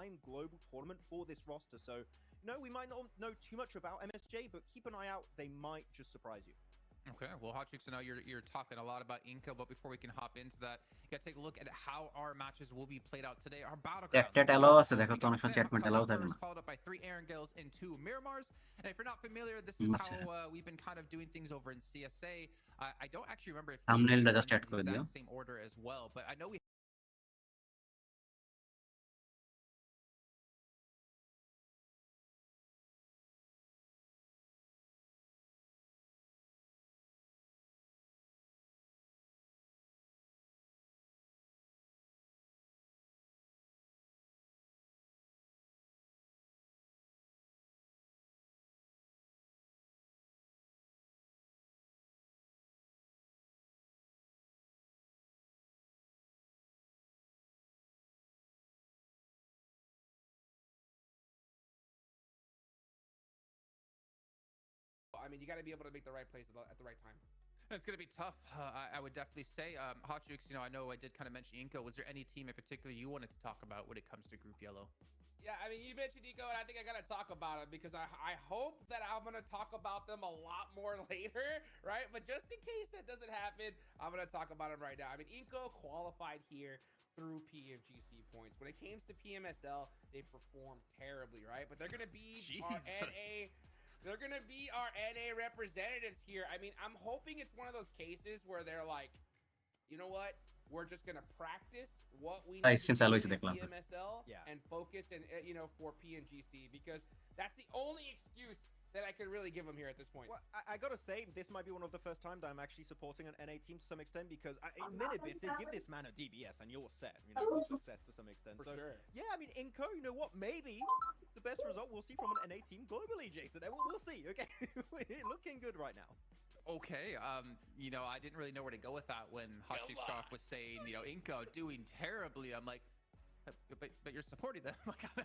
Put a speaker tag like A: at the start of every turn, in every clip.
A: first-time global tournament for this roster. So, you know, we might not know too much about MSJ, but keep an eye out. They might just surprise you.
B: Okay, well, Hot Chicks, I know you're talking a lot about Inco, but before we can hop into that, you gotta take a look at how our matches will be played out today. Our battlegrounds. Followed up by 3 Erangels and 2 Miramars. And if you're not familiar, this is how we've been kind of doing things over in CSA. I don't actually remember if the exact same order as well, but I know we.
C: I mean, you got to be able to make the right plays at the right time.
B: It's going to be tough, I would definitely say. Hot Jukes, you know, I know I did kind of mention Inco. Was there any team in particular you wanted to talk about when it comes to Group Yellow?
C: Yeah, I mean, you mentioned Inco, and I think I got to talk about it because I hope that I'm going to talk about them a lot more later, right? But just in case that doesn't happen, I'm going to talk about them right now. I mean, Inco qualified here through PMGC points. When it came to PMSL, they performed terribly, right? But they're going to be our NA... They're going to be our NA representatives here. I mean, I'm hoping it's one of those cases where they're like, you know what? We're just going to practice what we need to do in PMSL and focus and you know, for PMGC, because that's the only excuse that I could really give them here at this point.
A: Well, I gotta say, this might be one of the first times I'm actually supporting an NA team to some extent, because in Minibits, they give this man a DBS and you're set. You know, success to some extent.
C: For sure.
A: Yeah, I mean, Inco, you know what? Maybe the best result we'll see from an NA team globally, Jason. We'll see, okay? Looking good right now.
B: Okay, you know, I didn't really know where to go with that when Hot Chick Starf was saying, you know, Inco doing terribly. I'm like, but you're supporting them. Like, I'm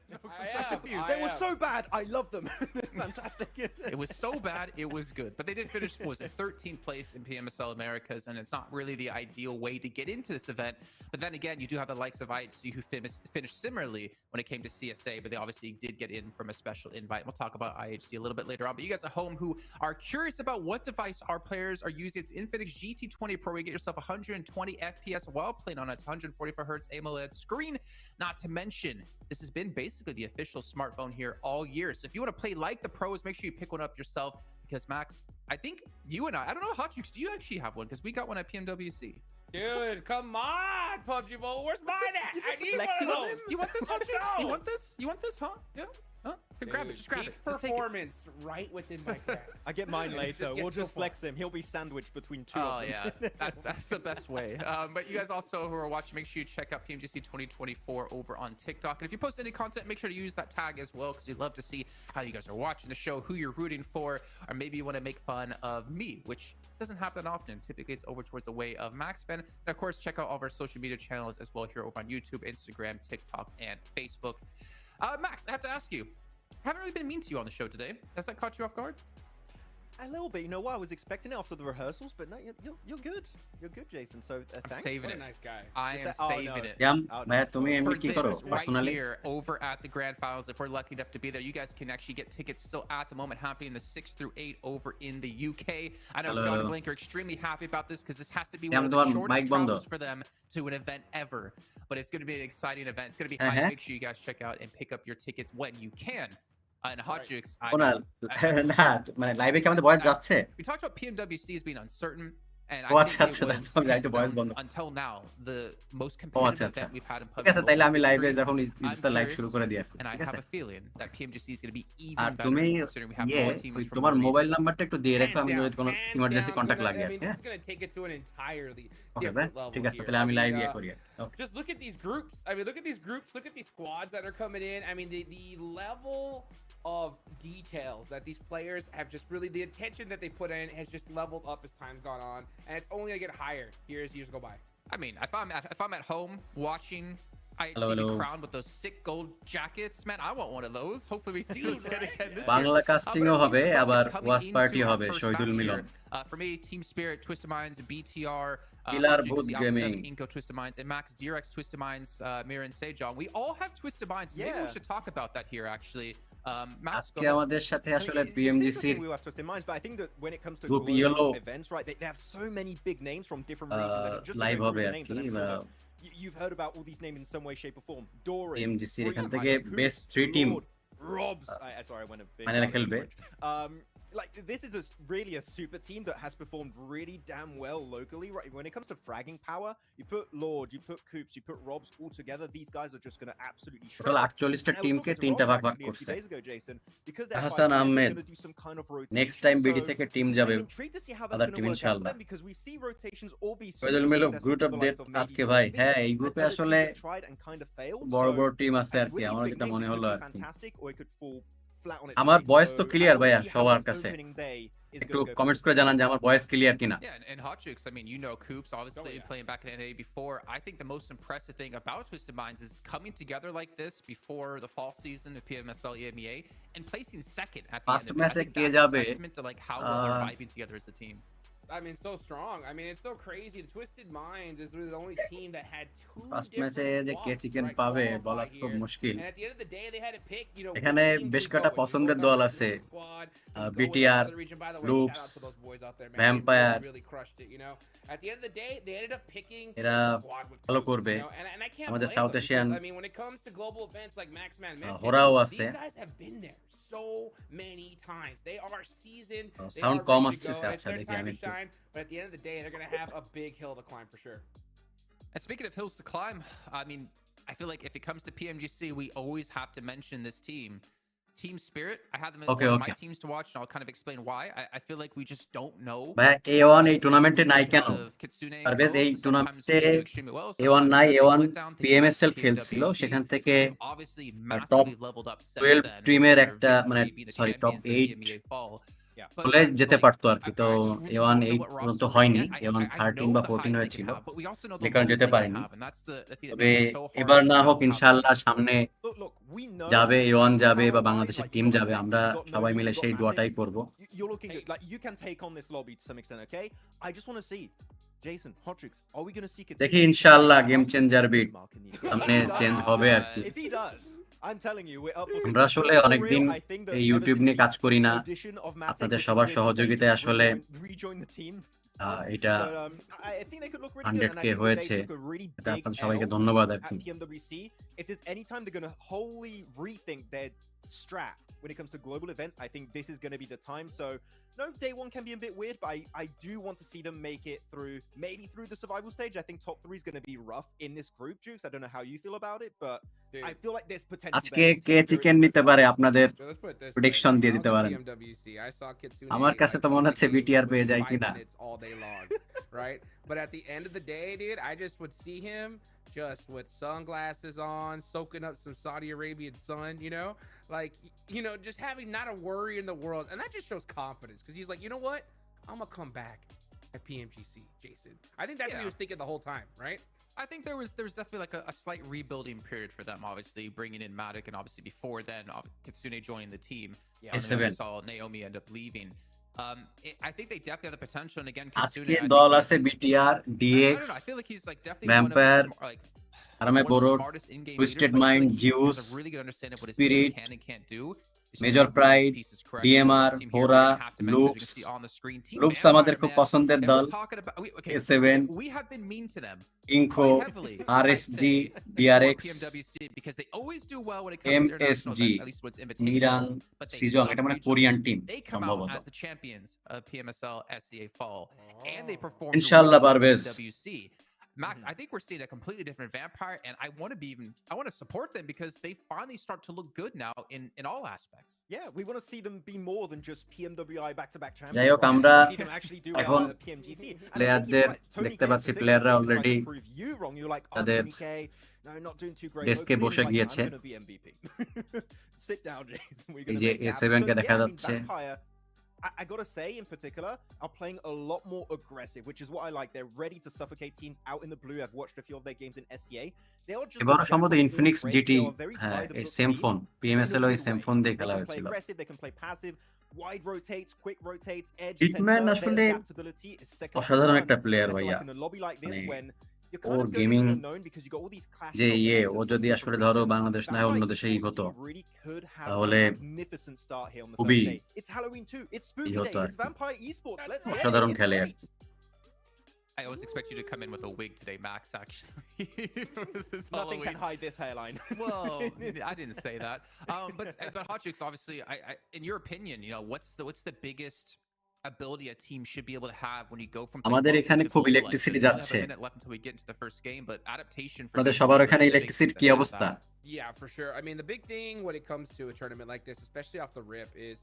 B: so confused.
A: They were so bad. I love them. Fantastic.
B: It was so bad. It was good. But they did finish, what was it, 13th place in PMSL Americas, and it's not really the ideal way to get into this event. But then again, you do have the likes of IHC who finished similarly when it came to CSA, but they obviously did get in from a special invite. We'll talk about IHC a little bit later on. But you guys at home who are curious about what device our players are using, it's Infinix GT20 Pro. You get yourself 120 FPS while playing on its 144 Hz AMOLED screen. Not to mention, this has been basically the official smartphone here all year. So if you want to play like the pros, make sure you pick one up yourself, because Max, I think you and I don't know, Hot Jukes, do you actually have one? Because we got one at PMWC.
C: Dude, come on, PUBG Mobile. Where's mine at? I need one of those.
B: You want this, Hot Jukes? You want this? You want this, huh? Yeah. Huh? Grab it. Just grab it.
C: Performance right within my grasp.
A: I get mine later. We'll just flex him. He'll be sandwiched between two of them.
B: Yeah. That's the best way. But you guys also who are watching, make sure you check out PMGC 2024 over on TikTok. And if you post any content, make sure to use that tag as well, because we'd love to see how you guys are watching the show, who you're rooting for, or maybe you want to make fun of me, which doesn't happen often. Typically, it's over towards the way of Max Ben. And of course, check out all of our social media channels as well here over on YouTube, Instagram, TikTok, and Facebook. Max, I have to ask you, haven't really been mean to you on the show today. Has that caught you off guard?
A: A little bit. You know what? I was expecting it after the rehearsals, but no, you're good. You're good, Jason. So thanks.
B: I'm saving
C: what
B: it.
C: A nice guy.
B: I am saving it.
D: Yeah,
B: right here over at the Grand Finals. If we're lucky enough to be there, you guys can actually get tickets still at the moment, happening the 6th through 8th over in the UK. I know John and Blink are extremely happy about this, because this has to be one of the shortest travels for them to an event ever. But it's going to be an exciting event. It's going to be high. Make sure you guys check out and pick up your tickets when you can. And Hot Jukes, we talked about PMWC as being uncertain, and I think it was, until now, the most competitive event we've had in PUBG. And I have a feeling that PMGC is going to be even better, considering we have more teams from
C: this is going to take it to an entirely different level here. Just look at these groups. I mean, look at these groups. Look at these squads that are coming in. I mean, the level of details that these players have, just really the attention that they put in has just leveled up as time's gone on, and it's only gonna get higher here as years go by.
B: I mean, if I'm at home watching IHC be crowned with those sick gold jackets. Man, I want one of those. Hopefully we see those again this
D: Bangla
B: year.
D: কাস্টিংও হবে আবার watch party হবে শহীদুল মিলন
B: For me, Team Spirit, Twisted Minds, BTR,
D: Pilar
B: Hot
D: Boot
B: Jigsaw,
D: Gaming.
B: Inko, Twisted Minds, and Max Direx, Twisted Minds, Mir and Sejong. We all have Twisted Minds. Maybe we should talk about that here, actually. Max,
D: আজকে আমাদের সাথে আসলে
A: It's
D: PMGC
A: interesting we have Twisted Minds, but I think that when it comes to
D: Group
A: global
D: Yellow,
A: events, right, they have so many big names from different regions. And just to
D: live
A: go
D: হবে
A: through
D: R
A: the names,
D: কি
A: and I'm sure that you've heard about all these names in some way, shape, or form. Dory,
D: PMGC এর এখান
A: Breeze,
D: থেকে
A: Coops,
D: best 3 team
A: Lord, Robs. Sorry, I went a bit.
D: ফাইনালে খেলবে
A: Like this is really a super team that has performed really damn well locally. Right, when it comes to fragging power, you put Lord, you put Coops, you put Robs all together. These guys are just going to absolutely shred.
D: Total 48টা টিমকে তিনটা ভাগ ভাগ করছে Hasan Ahmed next time BD থেকে team যাবে other team ইনশাআল্লাহ শহীদুল মিলন group update আজকে ভাই হ্যাঁ এই গ্রুপে আসলে বড় বড় টিম আছে আর কি আমার যেটা মনে হলো আর কি আমার ভয়েস তো ক্লিয়ার ভাইয়া সবার কাছে একটু কমেন্টস করে জানান যে আমার ভয়েস ক্লিয়ার কিনা
B: Yeah, and Hot Jukes, I mean, you know Coops, obviously playing back in NA before. I think the most impressive thing about Twisted Minds is coming together like this before the fall season of PMSL EMEA and placing second at the
D: First
B: end of it. I
D: match
B: think
D: K
B: that's a
D: যাবে
B: testament to like how well they're vibing together as a team.
C: I mean, so strong. I mean, it's so crazy. The Twisted Minds is really the only team that had two
D: first
C: different
D: ম্যাচে যে কে
C: squads,
D: chicken
C: right,
D: পাবে
C: qualify
D: বলা খুব
C: here.
D: মুশকিল
C: And at the end of the day, they had to pick, you know,
D: এখানে
C: which team
D: বেশ
C: to
D: কটা
C: go with.
D: পছন্দের
C: You
D: দল
C: know,
D: আছে
C: squad, you go with
D: BTR,
C: another region. By the way,
D: Loops,
C: shout out to those boys out there, man.
D: Vampire.
C: They really crushed it, you know. At the end of the day, they ended up picking
D: এরা
C: the squad with
D: ভালো
C: Coops,
D: করবে
C: you know, and I can't
D: আমাদের
C: blame
D: south
C: them
D: Asian
C: because, I mean, when it comes to global events like Maxman mentioned,
D: হোরাও আছে
C: these guys have been there so many times. They are seasoned. They
D: sound
C: are
D: com
C: ready to
D: আসছে
C: go. It's
D: আচ্ছা
C: their
D: দেখি
C: time
D: আমি
C: to shine. But at the end of the day, they're going to have a big hill to climb for sure.
B: And speaking of hills to climb, I mean, I feel like if it comes to PMGC, we always have to mention this team. Team Spirit, I have them as one of my teams to watch, and I'll kind of explain why. I feel like we just don't know.
D: ভাই A1 এই টুর্নামেন্টে নাই কেন পারভেজ এই টুর্নামেন্টে A1 নাই A1 PMSL খেলছিল সেখান থেকে টপ 12 টিমের একটা মানে সরি টপ 8 বলে যেতে পারতো আর কি তো A1 8 পর্যন্ত হয়নি A1 13 বা 14 হয়েছিল যে কারণে যেতে পারিনি তবে এবার না হোক ইনশাআল্লাহ সামনে যাবে A1 যাবে বা বাংলাদেশের টিম যাবে আমরা সবাই মিলে সেই দোয়াটাই করব
A: You're looking at like you can take on this lobby to some extent, okay? I just want to see Jason, Hotrix, are we going to see
D: দেখি ইনশাআল্লাহ গেম চেঞ্জার বিট সামনে চেঞ্জ হবে আর কি
A: If he does, I'm telling you, we're up for
D: আমরা আসলে অনেক দিন এই ইউটিউব নিয়ে কাজ করি না আপনাদের সবার সহযোগিতায় আসলে এটা 100K হয়েছে এটা আপনাদের সবাইকে ধন্যবাদ আর কি
A: If there's any time they're going to wholly rethink their strat when it comes to global events, I think this is going to be the time. So no, day one can be a bit weird, but I do want to see them make it through, maybe through the survival stage. I think top 3 is going to be rough in this group, Jukes. I don't know how you feel about it, but dude, I feel like there's potential.
D: আজকে কে chicken নিতে পারে আপনাদের prediction দিয়ে দিতে পারেন আমার কাছে তো মনে হচ্ছে বিটিআর পেয়ে যায় কিনা
C: right? But at the end of the day, dude, I just would see him just with sunglasses on, soaking up some Saudi Arabian sun, you know, like, you know, just having not a worry in the world. And that just shows confidence because he's like, you know what? I'm going to come back at PMGC, Jason. I think that's what he was thinking the whole time, right?
B: I think there was definitely like a slight rebuilding period for them, obviously bringing in Matic and obviously before then Kitsune joining the team. And then we saw Naomi end up leaving. I think they definitely have the potential, and again,
D: আজকে দল আছে BTR, DX,
B: I feel like he's like definitely
D: Vampire,
B: one of the like
D: Arame Borod, Twisted Mind, Juice,
B: really good understanding of what his
D: Spirit,
B: team can and can't do.
D: Major Pride, DMR, Hora, Loops. Loops আমাদের খুব পছন্দের দল A7,
B: we have been mean to them.
D: Inko, RSG, DRX,
B: because they always do well when it comes to international events, at least when it's invitations. But
D: Sejong, এটা মানে Korean team
B: they come out as the champions of PMSL SCA Fall, and they perform
D: ইনশাআল্লাহ Parvez
B: WC. Max, I think we're seeing a completely different Vampire, and I want to support them because they finally start to look good now in all aspects.
A: Yeah, we want to see them be more than just PMWI back-to-back champions.
D: যাই হোক আমরা
A: see them actually do
D: এখন
A: PMGC.
D: প্লেয়ারদের দেখতে পাচ্ছি প্লেয়াররা already তাদের ডেস্কে বসে গিয়েছে এই যে A7 কে দেখা যাচ্ছে
A: I gotta say, in particular, are playing a lot more aggressive, which is what I like. They're ready to suffocate teams out in the blue. I've watched a few of their games in SCA. They are just
D: এবারও সম্ভবত
A: jack of all
D: Infinix
A: trades.
D: GT
A: They are very
D: হ্যাঁ
A: by the
D: এই
A: book
D: same
A: team
D: phone
A: in a
D: PMSL ওই
A: good
D: same
A: way.
D: Phone দিয়ে
A: They
D: খেলা
A: can play
D: হয়েছিল
A: aggressive, they can play passive, wide rotates, quick rotates, edge,
D: hitman
A: center.
D: আসলে
A: Their adaptability is second to
D: অসাধারণ
A: none.
D: একটা player
A: And I feel
D: ভাইয়া
A: like in a lobby like this,
D: মানে
A: when you're
D: or
A: kind of going
D: gaming
A: to be unknown because you got all these clashes
D: যে
A: of
D: O
A: competitors
D: যদি
A: from
D: আসলে
A: different
D: ধরো
A: regions.
D: Bangladesh না অন্য দেশেই হতো
A: really could have
D: তাহলে
A: a magnificent start here on the
D: খুবই
A: first day. It's Halloween too. It's spooky
D: হতো
A: day.
D: আর
A: It's
D: কি
A: Vampire Esports. Let's get it.
D: অসাধারণ
A: It's
D: খেলে
A: great.
B: I always expect you to come in with a wig today, Max, actually. This
A: Nothing can
B: Halloween.
A: hide this hairline.
B: Well, I didn't say that. But Hot Jukes, obviously, I in your opinion, you know, what's the biggest ability a team should be able to have when you go from
D: আমাদের
B: global
D: এখানে
B: to
D: খুব
B: global like
D: electricity
B: this? We only have
D: যাচ্ছে
B: a minute left until we get into the first game, but adaptation for
D: আপনাদের
B: me
D: সবার
B: is
D: ওখানে
B: the big
D: ইলেকট্রিসিটির
B: thing
D: কি
B: to have
D: অবস্থা
B: that.
C: Yeah, for sure. I mean, the big thing when it comes to a tournament like this, especially off the rip, is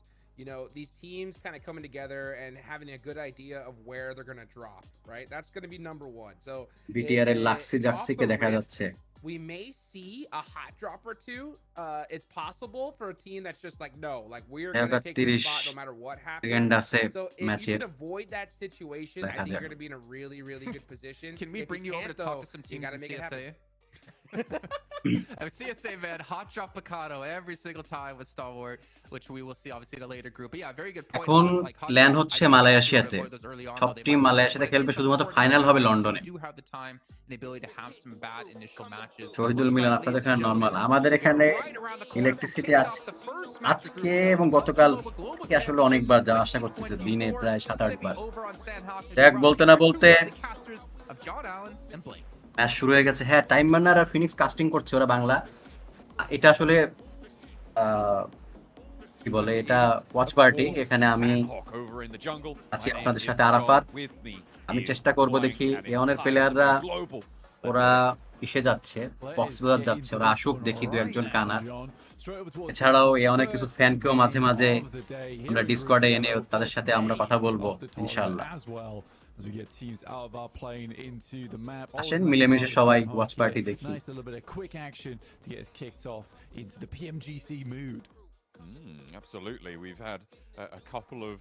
C: these teams kind of coming together and having a good idea of where they're going to drop, right? That's going to be number one. So
D: BTR এর লাক্সি
C: off
D: জার্সিকে
C: the
D: দেখা
C: rip,
D: যাচ্ছে
C: we may see a hot drop or two. It's possible for a team that's just like, no, like we're going to take this spot no matter what happens.
D: Second আছে
C: So if you
D: ম্যাচের
C: can avoid that situation, I think you're going to be in a really, really good position.
B: Can we
C: If
B: bring you over
C: can't,
B: to talk
C: though,
B: to some
C: you
B: teams
C: gotta
B: in
C: make it happen.
B: CSA? CSA, man, hot drop Picado every single time with Stalwart, which we will see obviously in a later group. But yeah, very good point.
D: এখন
B: Like hot
D: LAN
B: drops,
D: হচ্ছে
B: I think they
D: মালয়েশিয়াতে
B: should avoid those early on,
D: সব
B: though they
D: team
B: might
D: মালয়েশিয়াতে
B: win.
D: খেলবে
B: It's
D: শুধুমাত্র
B: important
D: final
B: that
D: হবে
B: you
D: লন্ডনে
B: do have the time and the ability to have some bad initial matches.
D: Shahidul Milon আপনাদের এখানে normal আমাদের এখানে ইলেকট্রিসিটি আজকে এবং গতকাল কি আসলে অনেকবার যা আশা করতেছে দিনে প্রায় 7-8 বার দেখ বলতে না বলতে ম্যাচ শুরু হয়ে গেছে হ্যাঁ টাইম মার্নার আর ফিনিক্স কাস্টিং করছে ওরা বাংলা এটা আসলে কি বলে এটা ওয়াচ পার্টি এখানে আমি আছি আপনাদের সাথে আরাফাত আমি চেষ্টা করব দেখি এওনের প্লেয়াররা ওরা কিসে যাচ্ছে কক্সবাজার যাচ্ছে ওরা আসুক দেখি দু একজন কানার এছাড়াও এওনের কিছু ফ্যানকেও মাঝে মাঝে আমরা ডিসকর্ডে এনে তাদের সাথে আমরা কথা বলবো ইনশাআল্লাহ আসেন মিলেমিশে সবাই ওয়াচ পার্টি দেখি
E: Absolutely. We've had a couple of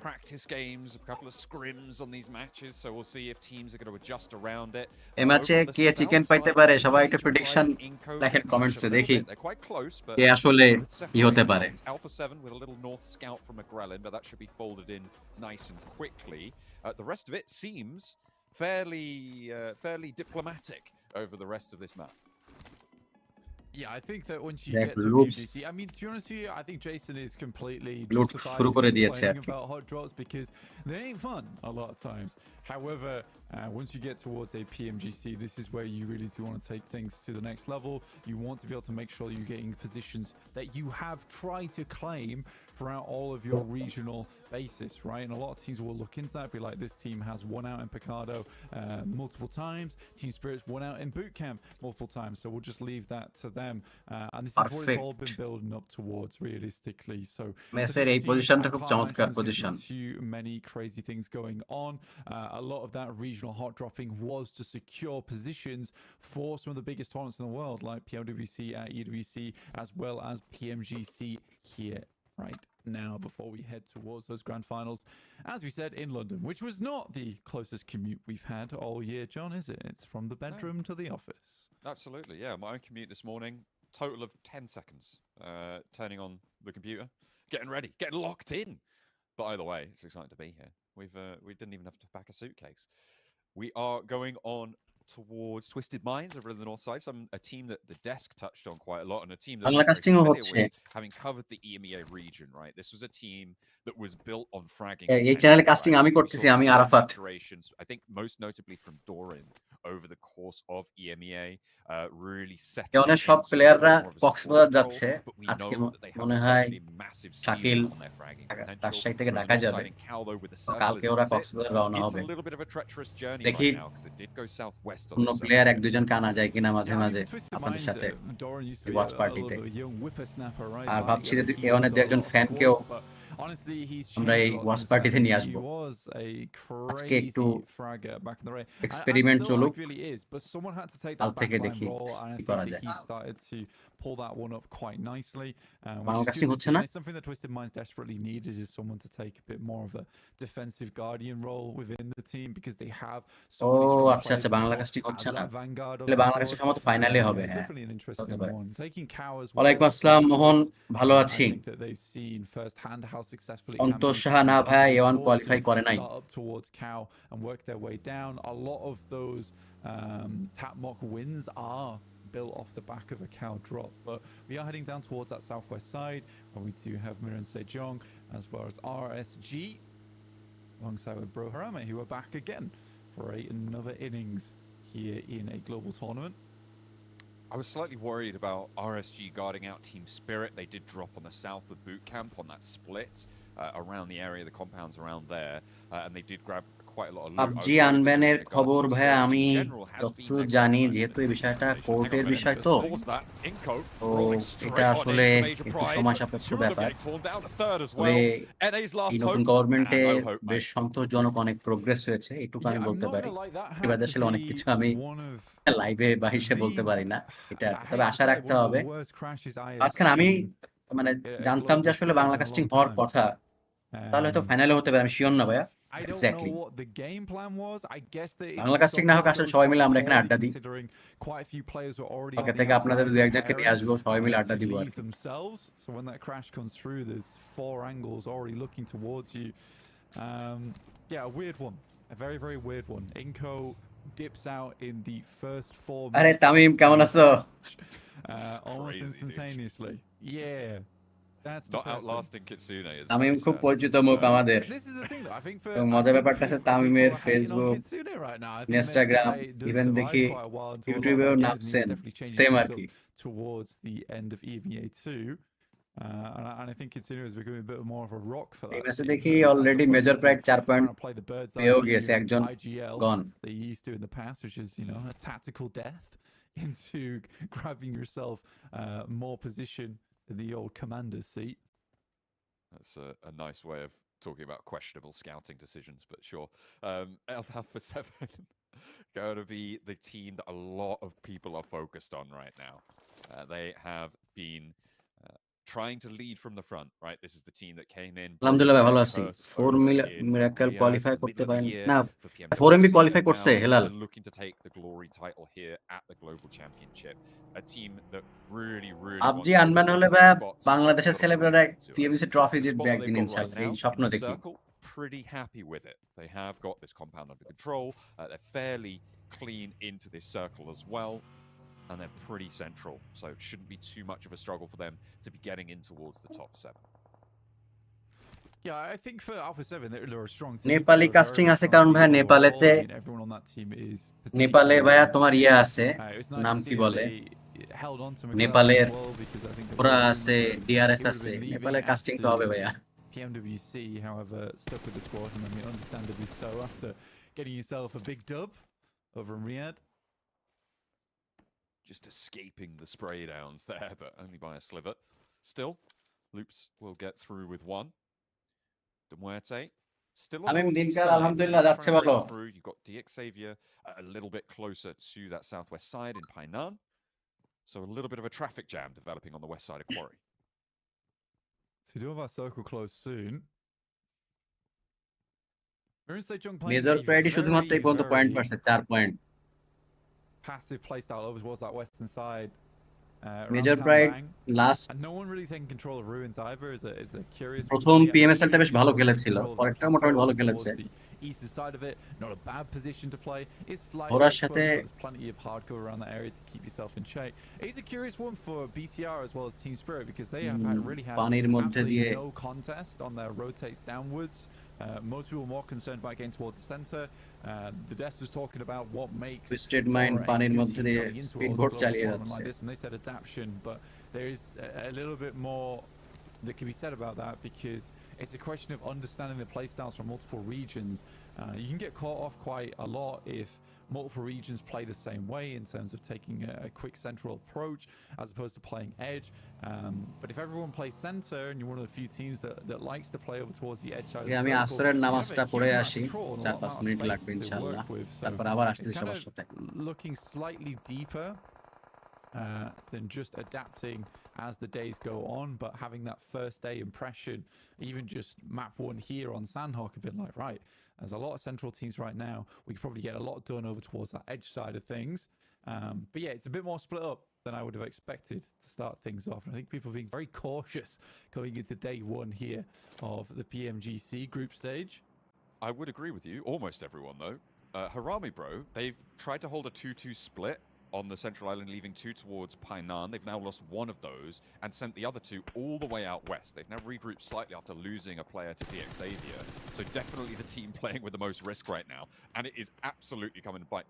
E: practice games, a couple of scrims on these matches, so we'll see if teams are going to adjust around it.
D: এই ম্যাচে কে চিকেন পাইতে পারে সবাই একটা প্রেডিকশন লেখেন কমেন্টসে দেখি কে আসলে কি হতে পারে
E: Alpha 7 with a little north scout from McGrellin, but that should be folded in nice and quickly. The rest of it seems fairly diplomatic over the rest of this map.
F: Yeah, I think that once you get to PMGC, I mean, to be honest with you, I think Jason is completely justified complaining about hot drops because they ain't fun a lot of times. However, once you get towards a PMGC, this is where you really do want to take things to the next level. You want to be able to make sure you're getting positions that you have tried to claim throughout all of your regional basis, right? And a lot of teams will look into that, be like, this team has won out in Picado multiple times. Team Spirit's won out in boot camp multiple times. So we'll just leave that to them. And this is what it's all been building up towards, realistically. So
D: মেসের এই পজিশনটা খুব চমৎকার position
F: too many crazy things going on. A lot of that regional hot dropping was to secure positions for some of the biggest tournaments in the world, like PMWC, EWC, as well as PMGC here right now before we head towards those grand finals, as we said, in London, which was not the closest commute we've had all year, John, is it? It's from the bedroom to the office.
E: Absolutely, yeah. My own commute this morning, total of 10 seconds. Turning on the computer, getting ready, getting locked in. But either way, it's exciting to be here. We didn't even have to pack a suitcase. We are going on towards Twisted Minds over in the north side. A team that the desk touched on quite a lot, and a team that we're very familiar with, having covered the EMEA region, right? This was a team that was built on fragging.
D: এই চ্যানেলে casting আমি করতেছি আমি Arafat
E: I think most notably from Doran over the course of EMEA really set
D: এওনের সব প্লেয়াররা কক্সবাজার যাচ্ছে আজকে মনে হয় শাকিল রাজশাহী থেকে ঢাকা যাবে কালকে ওরা কক্সবাজার রওনা হবে দেখি অন্য প্লেয়ার এক দুজন কানা যায় কিনা মাঝে মাঝে আপনাদের সাথে ওয়াচ পার্টিতে আর ভাবছি যে এওনের দু একজন ফ্যানকেও
F: honestly, he's
D: আমরা এই
F: changed a lot
D: watch
F: since
D: পার্টিতে
F: then.
D: নিয়ে
F: He
D: আসবো
F: was a
D: আজকে একটু
F: crazy fragger back in the day. And
D: experiment
F: still
D: চলুক
F: like really is, but someone had to take
D: কাল
F: that
D: থেকে
F: backline
D: দেখি
F: role, and I
D: কি
F: think
D: করা
F: that
D: যায়
F: he started to pull that one up quite nicely, which
D: Bangla
F: is
D: casting
F: good to
D: হচ্ছে
F: see.
D: না
F: And it's something that Twisted Minds desperately needed, is someone to take a bit more of a defensive guardian role within the team, because they have so
D: ও
F: many strong
D: আচ্ছা
F: players
D: আচ্ছা
F: to
D: Bangla
F: put
D: casting
F: as
D: হচ্ছে না
F: that vanguard of
D: তাহলে
F: the
D: Bangla
F: squad.
D: Casting সম্ভবত
F: So
D: ফাইনালে
F: yeah,
D: হবে
F: it's
D: হ্যাঁ
F: definitely an
D: হতে
F: interesting
D: পারে
F: one. Taking Cow as well
D: ওয়ালাইকুম
F: as a
D: আসসালাম
F: player
D: মোহন
F: choice,
D: ভালো
F: I
D: আছি
F: think that they've seen firsthand how successful it can
D: অন্তর
F: be
D: সাহা
F: for
D: না
F: teams
D: ভাই
F: like
D: এ1
F: Esports
D: কোয়ালিফাই
F: to
D: করে নাই
F: start up towards Cow and work their way down. A lot of those tap mock wins are built off the back of a Cow drop, but we are heading down towards that southwest side where we do have Miran Sejong as well as RSG alongside with Bro Harame, who are back again for another innings here in a global tournament.
E: I was slightly worried about RSG guarding out Team Spirit. They did drop on the south of boot camp on that split around the area, the compounds around there, and they did grab quite a lot of loot.
D: PUBG আনব্যানের খবর ভাই আমি যতদূর জানি যেহেতু এই বিষয়টা কোর্টের বিষয় তো তো এটা আসলে একটু সময় সাপেক্ষ ব্যাপার তবে এই নতুন গভর্নমেন্টে বেশ সন্তোষজনক অনেক প্রোগ্রেস হয়েছে এটুকু আমি বলতে পারি এবার আসলে অনেক কিছু আমি লাইভে বা হিসেবে বলতে পারি না এটা তবে আশা রাখতে হবে মাঝখানে আমি মানে জানতাম যে আসলে বাংলা কাস্টিং হওয়ার কথা তাহলে হয়তো ফাইনালে হতে পারে আমি শিওর না ভাইয়া
F: I don't
D: exactly
F: know what the game plan was. I guess that
D: Bangla
F: it's
D: casting না হোক আসলে সবাই মিলে আমরা এখানে আড্ডা দিই
F: considering quite a few players were already
D: okay
F: on the
D: থেকে আপনাদের
F: outside
D: দুই একজনকে নিয়ে
F: preparing
D: আসবো সবাই মিলে আড্ডা
F: to
D: দিব আর
F: leave
D: কি
F: themselves. So when that crash comes through, there's 4 angles already looking towards you. Yeah, a weird one. A very, very weird one. Inko dips out in the first 4 minutes.
D: আরে তামিম কেমন আছো
F: Almost
E: crazy,
F: instantaneously. Yeah. That's
E: not
F: depressing.
E: outlasting Kitsune is
D: Tamim
E: very
D: খুব
E: sad.
D: পরিচিত মুখ আমাদের
F: This is the thing though. I think for
D: তো মজার ব্যাপারটা আছে তামিমের
F: people are hating on
D: Facebook
F: Kitsune right now. I think this
D: Instagram
F: guy does
D: even
F: survive
D: দেখি
F: quite a while until a lot of
D: ইউটিউবেও
F: our guys, and he's
D: নামছেন
F: definitely changing
D: same
F: things
D: আর কি
F: up towards the end of EMEA 2. And I think Kitsune is becoming a bit more of a rock for
D: এই
F: that
D: ম্যাচে
F: team.
D: দেখি
F: As
D: already
F: opposed
D: major
F: to
D: pride 4 point
F: trying to play the bird's eye
D: পেয়েও
F: view
D: গিয়েছে একজন
F: IGL
D: gone
F: they used to in the past, which is, you know, a tactical death into grabbing yourself more position in the old commander's seat.
E: That's a nice way of talking about questionable scouting decisions, but sure. Alpha 7 going to be the team that a lot of people are focused on right now. They have been trying to lead from the front, right? This is the team that came in.
D: আলহামদুলিল্লাহ ভাই ভালো আছি 4 miracle qualify করতে পারেন না 4 MB qualify করছে Helal
E: looking to take the glory title here at the global championship. A team that really
D: PUBG আনম্যান হলে ভাই বাংলাদেশের সেলিব্রিটিরা পিএমজি ট্রফি জিতবে একদিন ইনশাআল্লাহ এই স্বপ্ন দেখি
E: pretty happy with it. They have got this compound under control. They're fairly clean into this circle as well. And they're pretty central, so it shouldn't be too much of a struggle for them to be getting in towards the top 7.
F: Yeah, I think for Alpha 7 they're a strong team.
D: Nepali casting আছে কারণ ভাই নেপালেতে
F: Everyone on that team is
D: নেপালে ভাইয়া তোমার ইয়া আছে নাম কি বলে নেপালের ওরা আছে ডিআরএস আছে নেপালের কাস্টিং তো হবে ভাইয়া
F: PMWC, however, stuck with the squad, and I mean, understandably so, after getting yourself a big dub over in Riyadh.
E: Just escaping the spray downs there, but only by a sliver. Still, Loops will get through with 1. Demuerte still on the
D: দিনকাল আলহামদুলিল্লাহ যাচ্ছে ভালো
E: through. You've got DX Xavier a little bit closer to that southwest side in Painan. So a little bit of a traffic jam developing on the west side of Quarry.
F: So we do have our circle close soon.
D: Major প্রাইডই শুধুমাত্র এই পর্যন্ত point পারছে 4 point
F: passive playstyle over towards that western side.
D: Major Pride last
F: and no one really taking control of ruins either is a curious
D: প্রথম পিএমএসএলটা বেশ ভালো খেলেছিল পরেরটা মোটামুটি ভালো খেলেছে
F: eastern side of it, not a bad position to play. It's slightly
D: ওরার সাথে
F: there's plenty of hardcore around that area to keep yourself in shape. It's a curious one for BTR as well as Team Spirit because they have really had
D: পানির মধ্যে দিয়ে
F: no contest on their rotates downwards. Most people are more concerned about getting towards the center. The desk was talking about what makes
D: Twisted Mind পানির মধ্যে দিয়ে speedboat চালিয়ে যাচ্ছে
F: like this, and they said adaptation, but there is a little bit more that can be said about that, because it's a question of understanding the playstyles from multiple regions. You can get caught off quite a lot if multiple regions play the same way in terms of taking a quick central approach as opposed to playing edge. But if everyone plays center and you're one of the few teams that likes to play over towards the edge side of the
D: আমি
F: circle,
D: আসরের
F: you have
D: নামাজটা
F: a
D: পড়ে
F: huge amount of
D: আসি,
F: control and a lot
D: 4-5
F: amount of
D: minute
F: space
D: লাগবে
F: to
D: ইনশাআল্লাহ,
F: work with. So
D: তারপর আবার
F: it's
D: আসতেছি
F: kind
D: সবার
F: of
D: সাথে।
F: looking slightly deeper than just adapting as the days go on, but having that first day impression, even just map one here on Sanhok, have been like, right, there's a lot of central teams right now, we could probably get a lot done over towards that edge side of things. But yeah, it's a bit more split up than I would have expected to start things off. And I think people are being very cautious going into day one here of the PMGC group stage.
E: I would agree with you, almost everyone though. Harami Bro, they've tried to hold a 2-2 split on the central island, leaving 2 towards Painan. They've now lost one of those and sent the other 2 all the way out west. They've now regrouped slightly after losing a player to Xavier. So definitely the team playing with the most risk right now. And it is absolutely coming back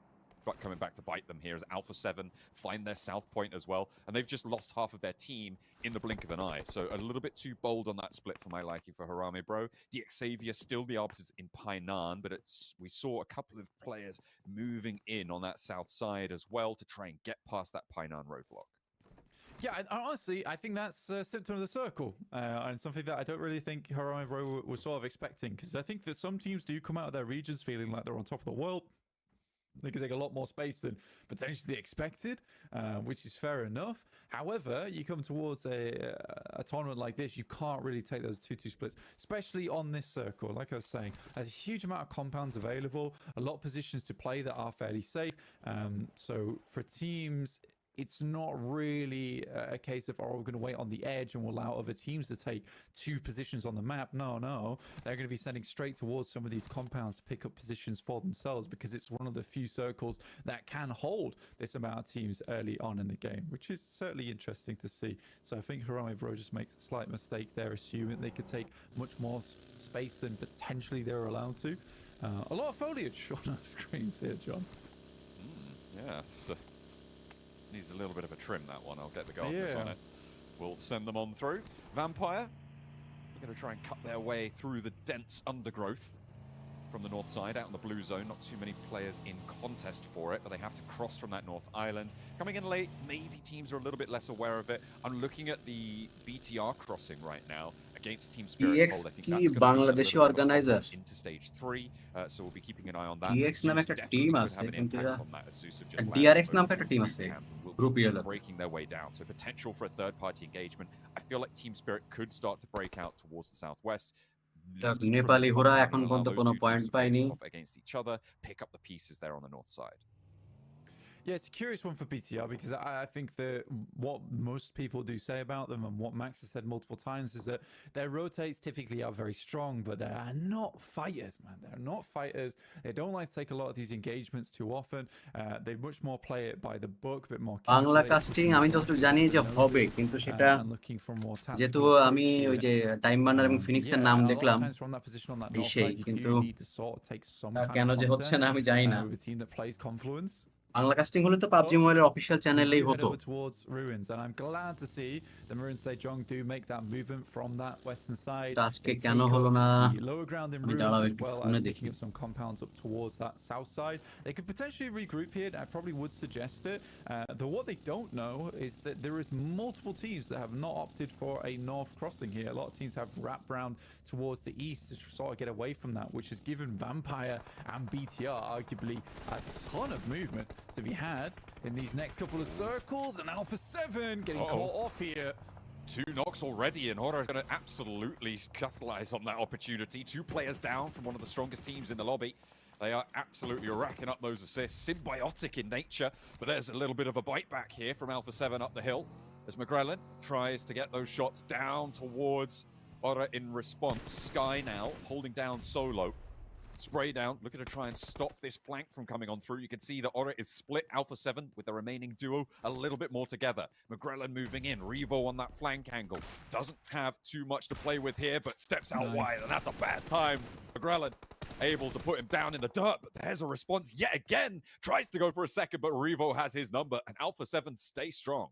E: to bite them here as Alpha 7 find their south point as well. And they've just lost half of their team in the blink of an eye. So a little bit too bold on that split for my liking for Harame Bro. Xavier still the arbiters in Painan, but we saw a couple of players moving in on that south side as well to try and get past that Painan roadblock.
F: Yeah, honestly, I think that's a symptom of the circle, and something that I don't really think Harame Bro was sort of expecting, because I think that some teams do come out of their regions feeling like they're on top of the world. They could take a lot more space than potentially expected, which is fair enough. However, you come towards a tournament like this, you can't really take those 2-2 splits, especially on this circle. Like I was saying, there's a huge amount of compounds available, a lot of positions to play that are fairly safe. So for teams, it's not really a case of, oh, we're going to wait on the edge and we'll allow other teams to take 2 positions on the map. No. They're going to be sending straight towards some of these compounds to pick up positions for themselves, because it's one of the few circles that can hold this amount of teams early on in the game, which is certainly interesting to see. So I think Harame Bro just makes a slight mistake there, assuming they could take much more space than potentially they're allowed to. A lot of foliage on our screens here, John.
E: Yeah, so needs a little bit of a trim, that one. I'll get the gardeners on it. We'll send them on through. Vampire, we're going to try and cut their way through the dense undergrowth from the north side, out in the blue zone. Not too many players in contest for it, but they have to cross from that north island. Coming in late, maybe teams are a little bit less aware of it. I'm looking at the BTR crossing right now against Team Spirit's hold. I think that's going to be organizer into stage 3, so we'll be keeping an eye on that.
D: DX নামে একটা team আছে, কিন্তু DRX নামে একটা team আছে group yellow,
E: breaking their way down. So potential for a third party engagement. I feel like Team Spirit could start to break out towards the southwest.
D: Nepali ঘোড়া এখন পর্যন্ত কোনো পয়েন্ট পায়নি
E: against each other, pick up the pieces there on the north side.
F: Yeah, it's a curious one for BTR, because I think that what most people do say about them, and what Max has said multiple times, is that their rotates typically are very strong, but they are not fighters, man. They're not fighters. They don't like to take a lot of these engagements too often. They much more play it by the book, a bit more
D: Bangla casting আমি যতটুকু জানি যে হবে, কিন্তু সেটা যেহেতু আমি ওই যে টাইম বার্নার এবং ফিনিক্সের নাম দেখলাম সেই, কিন্তু কেন যে হচ্ছে না আমি জানি না। বাংলা কাস্টিং হলে তো PUBG Mobile অফিশিয়াল চ্যানেলেই হতো।
F: towards ruins, and I'm glad to see the Maroon Sejong do make that movement from that western side.
D: আজকে কেন হলো না,
F: lower ground in ruins as well as picking up some compounds up towards that south side. They could potentially regroup here. I probably would suggest it. Though what they don't know is that there is multiple teams that have not opted for a north crossing here. A lot of teams have wrapped round towards the east to sort of get away from that, which has given Vampire and BTR arguably a ton of movement to be had in these next couple of circles, and Alpha 7 getting caught off here.
E: 2 knocks already, and Horror is going to absolutely capitalize on that opportunity. 2 players down from one of the strongest teams in the lobby. They are absolutely racking up those assists, symbiotic in nature, but there's a little bit of a bite back here from Alpha 7 up the hill as McGrellin tries to get those shots down towards Horror in response. Sky now holding down Solo. Spray down, looking to try and stop this flank from coming on through. You can see that Aura is split Alpha 7 with the remaining duo a little bit more together. McGrellin moving in, Revo on that flank angle. Doesn't have too much to play with here, but steps out wide, and that's a bad time. McGrellin able to put him down in the dirt, but there's a response yet again. Tries to go for a second, but Revo has his number, and Alpha 7 stay strong.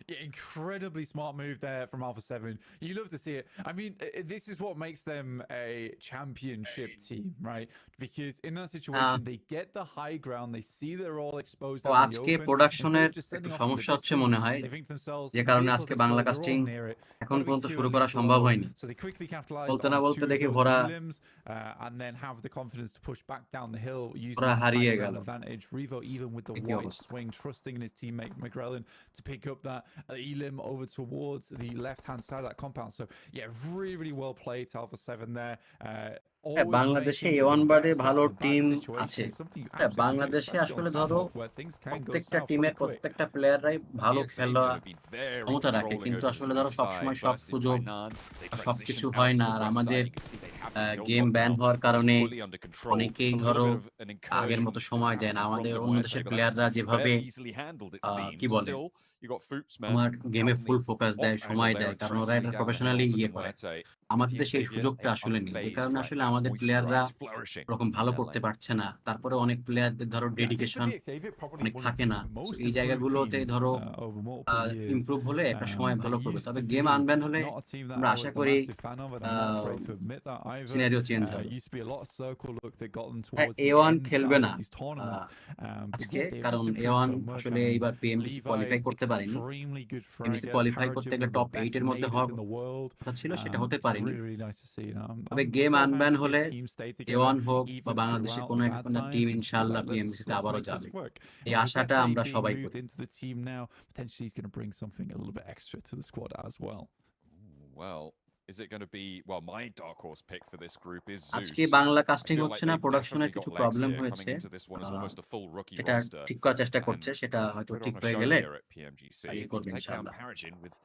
F: Yeah, incredibly smart move there from Alpha 7. You love to see it. I mean, this is what makes them a championship team, right? Because in that situation, they get the high ground. They see they're all exposed
D: তো
F: out in the
D: আজকে
F: open.
D: প্রোডাকশনের
F: Instead of just
D: একটু
F: sending off in the
D: সমস্যা হচ্ছে
F: distance,
D: মনে হয়,
F: they think to themselves,
D: যে
F: the
D: কারণে
F: vehicles
D: আজকে
F: are
D: Bangla
F: exposed, they're
D: casting
F: all near it.
D: এখন
F: Gotta be
D: পর্যন্ত
F: two
D: শুরু
F: at
D: করা
F: least
D: সম্ভব
F: low.
D: হয়নি।
F: So they quickly capitalize
D: বলতে
F: on
D: না বলতে
F: 2 of
D: দেখি
F: those
D: ওরা
F: elims, and then have the confidence to push back down the hill using
D: ওরা
F: that
D: হারিয়ে
F: high
D: গেল।
F: ground advantage. Revo even with the
D: কি
F: wide
D: অবস্থা।
F: swing, trusting in his teammate McGrellan to pick up that elim over towards the left-hand side of that compound. So yeah, really, really well played to Alpha 7 there.
D: হ্যাঁ,
F: Always
D: বাংলাদেশে
F: making
D: A1
F: the
D: বাদে
F: best
D: ভালো
F: out of a bad
D: team
F: situation
D: আছে।
F: is something you
D: হ্যাঁ,
F: absolutely do,
D: বাংলাদেশে
F: especially on
D: আসলে ধরো
F: Sanhok, where things can go
D: প্রত্যেকটা
F: south
D: টিমের
F: pretty quick.
D: প্রত্যেকটা প্লেয়াররাই ভালো
E: DXAV
D: খেলা
E: have been very
D: ক্ষমতা রাখে,
E: controlling
D: কিন্তু
E: over
D: আসলে
E: this
D: ধরো
E: east
D: সবসময়
E: side,
D: সব
E: bursted
D: সুযোগ
E: by Nan. They
D: সবকিছু
E: transition
D: হয়
E: out
D: না।
E: to
D: আর
E: the west
D: আমাদের
E: side. You can see they have this
D: game
E: hilltop
D: ban
E: now.
D: হওয়ার
E: It's
D: কারণে
E: fully under control.
D: অনেকেই
E: A little
D: ধরো
E: bit of an
D: আগের
E: incursion
D: মতো সময় দেয় না।
E: from
D: আমাদের অন্য
E: Demuerte,
D: দেশের
E: but
D: প্লেয়াররা
E: that's
D: যেভাবে
E: very easily handled, it seems.
D: কি বলে
E: Still, you got Fuchsman
D: তোমার গেমে
E: out in
D: full
E: the
D: focus দেয়,
E: off angle
D: সময়
E: there,
D: দেয়,
E: and
D: কারণ ওরা
E: Tresley
D: এটা
E: down the
D: professionally
E: hill for
D: ইয়ে করে।
E: Demuerte.
D: আমাদের দেশে এই
E: DXAV,
D: সুযোগটা
E: they are
D: আসলে নেই, যে
E: unfazed
D: কারণে
E: right
D: আসলে
E: now.
D: আমাদের প্লেয়াররা
E: Moisturize, flourishing
D: ওরকম
E: in
D: ভালো
E: their
D: করতে
E: lane.
D: পারছে না। তারপরে অনেক প্লেয়ারদের ধরো
F: Yeah, I think for
D: dedication
F: DXAV, probably
D: অনেক
F: one of
D: থাকে
F: the
D: না। So
F: most
D: এই
F: improved
D: জায়গাগুলোতে
F: teams
D: ধরো
F: over multiple years.
D: ইমপ্রুভ হলে একটা সময়
F: They
D: ভালো করবে।
F: used
D: তবে
F: to
D: গেম
F: be
D: আনব্যান হলে
F: not a team that
D: আমরা
F: I
D: আশা
F: was a
D: করি
F: massive fan of, and I'm not afraid to admit that either.
D: Scenario change হবে।
F: Used to be a lot of circle look that got them
D: হ্যাঁ,
F: towards the
D: A1
F: end
D: খেলবে
F: start
D: না
F: of these tournaments. But
D: আজকে,
F: yeah, they've
D: কারণ
F: just improved
D: A1
F: so much.
D: আসলে
F: I mean,
D: এইবার PMGC
F: Levi's
D: qualify করতে পারেনি।
F: extremely good
D: PMGC
F: fragger.
D: Qualify করতে
F: Paragen,
D: গেলে
F: one of
D: top
F: the
D: 8
F: best
D: এর মধ্যে
F: naders
D: হওয়ার
F: in the world.
D: কথা ছিল, সেটা হতে
F: It's
D: পারেনি।
F: really, really nice to see.
D: তবে
F: I'm
D: game
F: so happy
D: unban
F: to see
D: হলে
F: a team stay together
D: A1 হোক বা
F: even
D: বাংলাদেশের
F: throughout
D: কোনো
F: the
D: একটা
F: bad
D: কোনো
F: times.
D: টিম
F: And be
D: ইনশাআল্লাহ
F: like,
D: PMGC তে
F: let's
D: আবারও
F: make
D: যাবে।
F: this work.
D: এই
F: With
D: আশাটা
F: Betty
D: আমরা
F: being
D: সবাই
F: moved
D: করি।
F: into the team now, potentially he's going to bring something a little bit extra to the squad as well.
E: Well, is it going to be, well, my dark horse pick for this group is
D: আজকে
E: Zeus.
D: Bangla
E: I
D: casting
E: feel
D: হচ্ছে
E: like
D: না,
E: they've
D: প্রোডাকশনের
E: definitely
D: কিছু
E: got legs
D: problem
E: here
D: হয়েছে।
E: coming into this one as almost a full rookie
D: এটা
E: roster.
D: ঠিক করার চেষ্টা
E: And
D: করছে, সেটা হয়তো
E: put
D: ঠিক
E: on a
D: হয়ে
E: show
D: গেলে
E: here at PMGC.
D: ইয়ে
E: If you
D: করবে
E: take down
D: ইনশাআল্lah।
E: Paragen with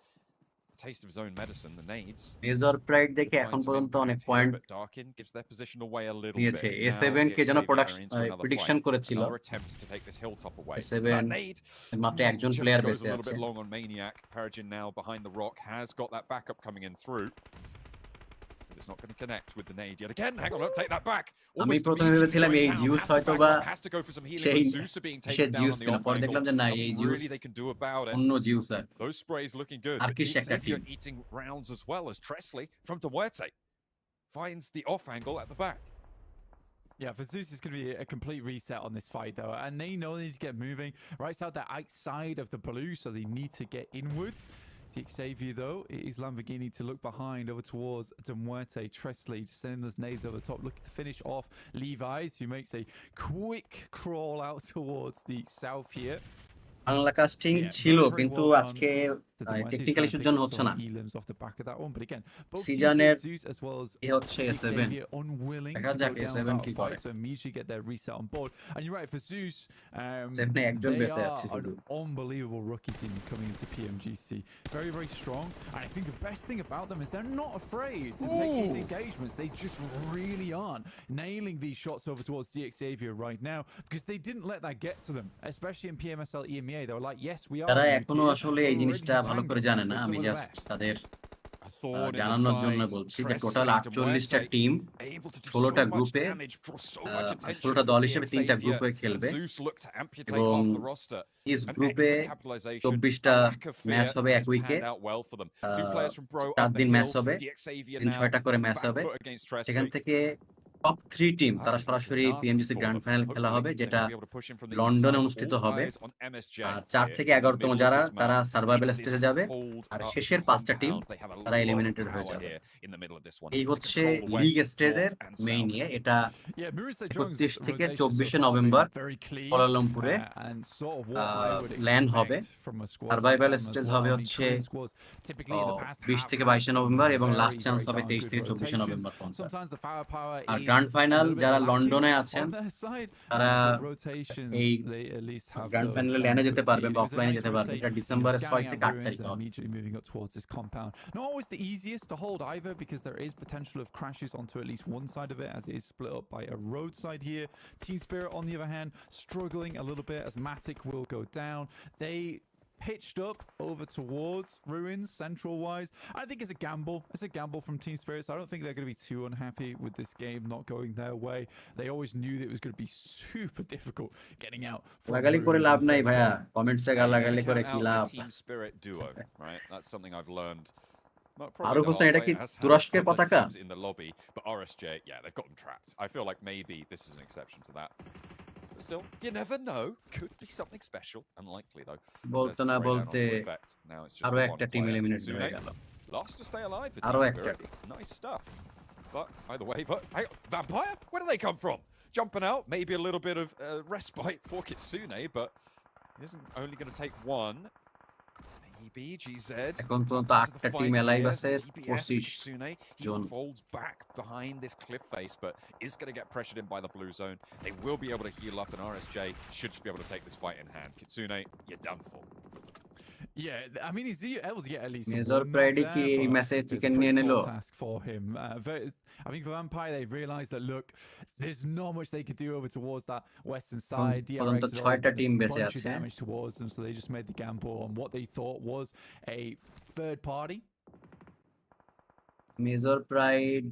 E: a taste of his own medicine, the nades.
D: Major pride দেখে
E: Could
D: এখন
E: find some
D: পর্যন্ত অনেক
E: impact here,
D: point
E: but Darkin gives their position away a little
D: নিয়েছে।
E: bit. Now
D: A7 কে যেন
E: DXAV are into another
D: prediction
E: flank.
D: করেছিল,
E: Another attempt to take this hilltop away.
D: A7
E: That nade
D: মাত্র একজন
E: just
D: player
E: goes
D: বেঁচে
E: a little
D: আছে।
E: bit long on Maniac. Paragen now behind the rock has got that backup coming in through. But it's not going to connect with the nade yet again. Hang on, I'll take that back.
D: আমি
E: Almost
D: প্রথমে
E: immediately
D: ভেবেছিলাম
E: going
D: এই
E: down.
D: Zeus
E: Has to
D: হয়তো
E: back
D: বা
E: up, has to go for some healing.
D: সেই
E: But Zeus are being
D: কিসের
E: taken down
D: জিউস
E: on the
D: কিনা,
E: off
D: পরে
E: angle.
D: দেখলাম যে না, এই
E: Nothing
D: জিউস
E: really they can do about it.
D: অন্য জিউস আর
E: Those sprays looking good. But
D: Arkish একটা
E: DXAV are
D: team.
E: eating rounds as well as Tresley from Demuerte finds the off angle at the back.
F: Yeah, for Zeus, it's going to be a complete reset on this fight, though. And they know they need to get moving. Right side, the outside of the blue, so they need to get inwards. Xavier, though, it is Lamborghini to look behind over towards Demuerte. Tresley just sending those nades over the top, looking to finish off Levi's, who makes a quick crawl out towards the south here.
D: Bangla casting ছিল, কিন্তু আজকে technical ইস্যুর জন্য হচ্ছে না। সিজনের এ হচ্ছে A7, দেখা যাক A7 কি করে। যেখানে একজন বেঁচে আছে শুধু।
F: Unbelievable rookie team coming into PMGC. Very, very strong. And I think the best thing about them is they're not afraid to take these engagements. They just really aren't nailing these shots over towards DXAVIA right now, because they didn't let that get to them, especially in PMSL EMEA. They were like, yes, we are.
D: তারা এখনো আসলে এই জিনিসটা ভালো করে জানে না। আমি জাস্ট তাদের জানানোর জন্য বলছি যে টোটাল 48টা টিম, 16টা গ্রুপে, 16টা দল হিসেবে 3টা গ্রুপ হয়ে খেলবে, এবং ইস গ্রুপে 24টা ম্যাচ হবে এক উইকে, 4 দিন ম্যাচ হবে, দিন 6টা করে ম্যাচ হবে। সেখান থেকে টপ 3 টিম তারা সরাসরি পিএমজিসি গ্র্যান্ড ফাইনাল খেলা হবে, যেটা লন্ডনে অনুষ্ঠিত হবে। আর 4 থেকে 11তম যারা, তারা সার্ভাইভাল স্টেজে যাবে, আর শেষের 5টা টিম তারা এলিমিনেটেড হয়ে যাবে। এই হচ্ছে লিগ স্টেজের মেইন নিয়ে। এটা 31 থেকে 24 নভেম্বর কুয়ালালামপুরে ল্যান্ড হবে। সার্ভাইভাল স্টেজ হবে হচ্ছে 20 থেকে 22 নভেম্বর, এবং লাস্ট চান্স হবে 23 থেকে 24 নভেম্বর পর্যন্ত। আর গ্র্যান্ড ফাইনাল যারা লন্ডনে আছেন, তারা এই গ্র্যান্ড ফাইনালে ল্যান্ডে যেতে পারবেন বা অফলাইনে যেতে পারবেন। এটা ডিসেম্বরের 6 থেকে 8 তারিখ হবে।
F: Moving up towards this compound. Not always the easiest to hold either, because there is potential of crashes onto at least one side of it, as it is split up by a roadside here. Team Spirit, on the other hand, struggling a little bit as Matic will go down. They pitched up over towards Ruins, central-wise. I think it's a gamble. It's a gamble from Team Spirit, so I don't think they're going to be too unhappy with this game not going their way. They always knew that it was going to be super difficult getting out.
D: লাগালি করে লাভ নাই ভাইয়া, কমেন্টসে গালাগালি করে কি লাভ?
E: Team Spirit duo, right? That's something I've learned.
D: Aruf Hossain, এটা কি তুরস্কের পতাকা?
E: In the lobby, but RSJ, yeah, they've got them trapped. I feel like maybe this is an exception to that. But still, you never know. Could be something special. Unlikely though.
D: বলতে না বলতে আরো একটা team eliminate হয়ে গেল।
E: Last to stay alive for Team Spirit. Nice stuff. But either way, hey, Vampire? Where do they come from? Jumping out, maybe a little bit of respite for Kitsune, but he isn't only going to take one. Maybe GZ.
D: এখন পর্যন্ত 8টা team alive আছে, 25 জন।
E: He folds back behind this cliff face, but is going to get pressured in by the blue zone. They will be able to heal up, and RSJ should just be able to take this fight in hand. Kitsune, you're done for.
F: Yeah, I mean, he's able to get at least
D: Major Pride ki message chicken niye nilo
F: task for him. I think for Vampire, they've realized that look, there's not much they could do over towards that western side.
D: পর্যন্ত 6টা team বেঁচে আছে,
F: damage towards them, so they just made the gamble on what they thought was a third party.
D: Major pride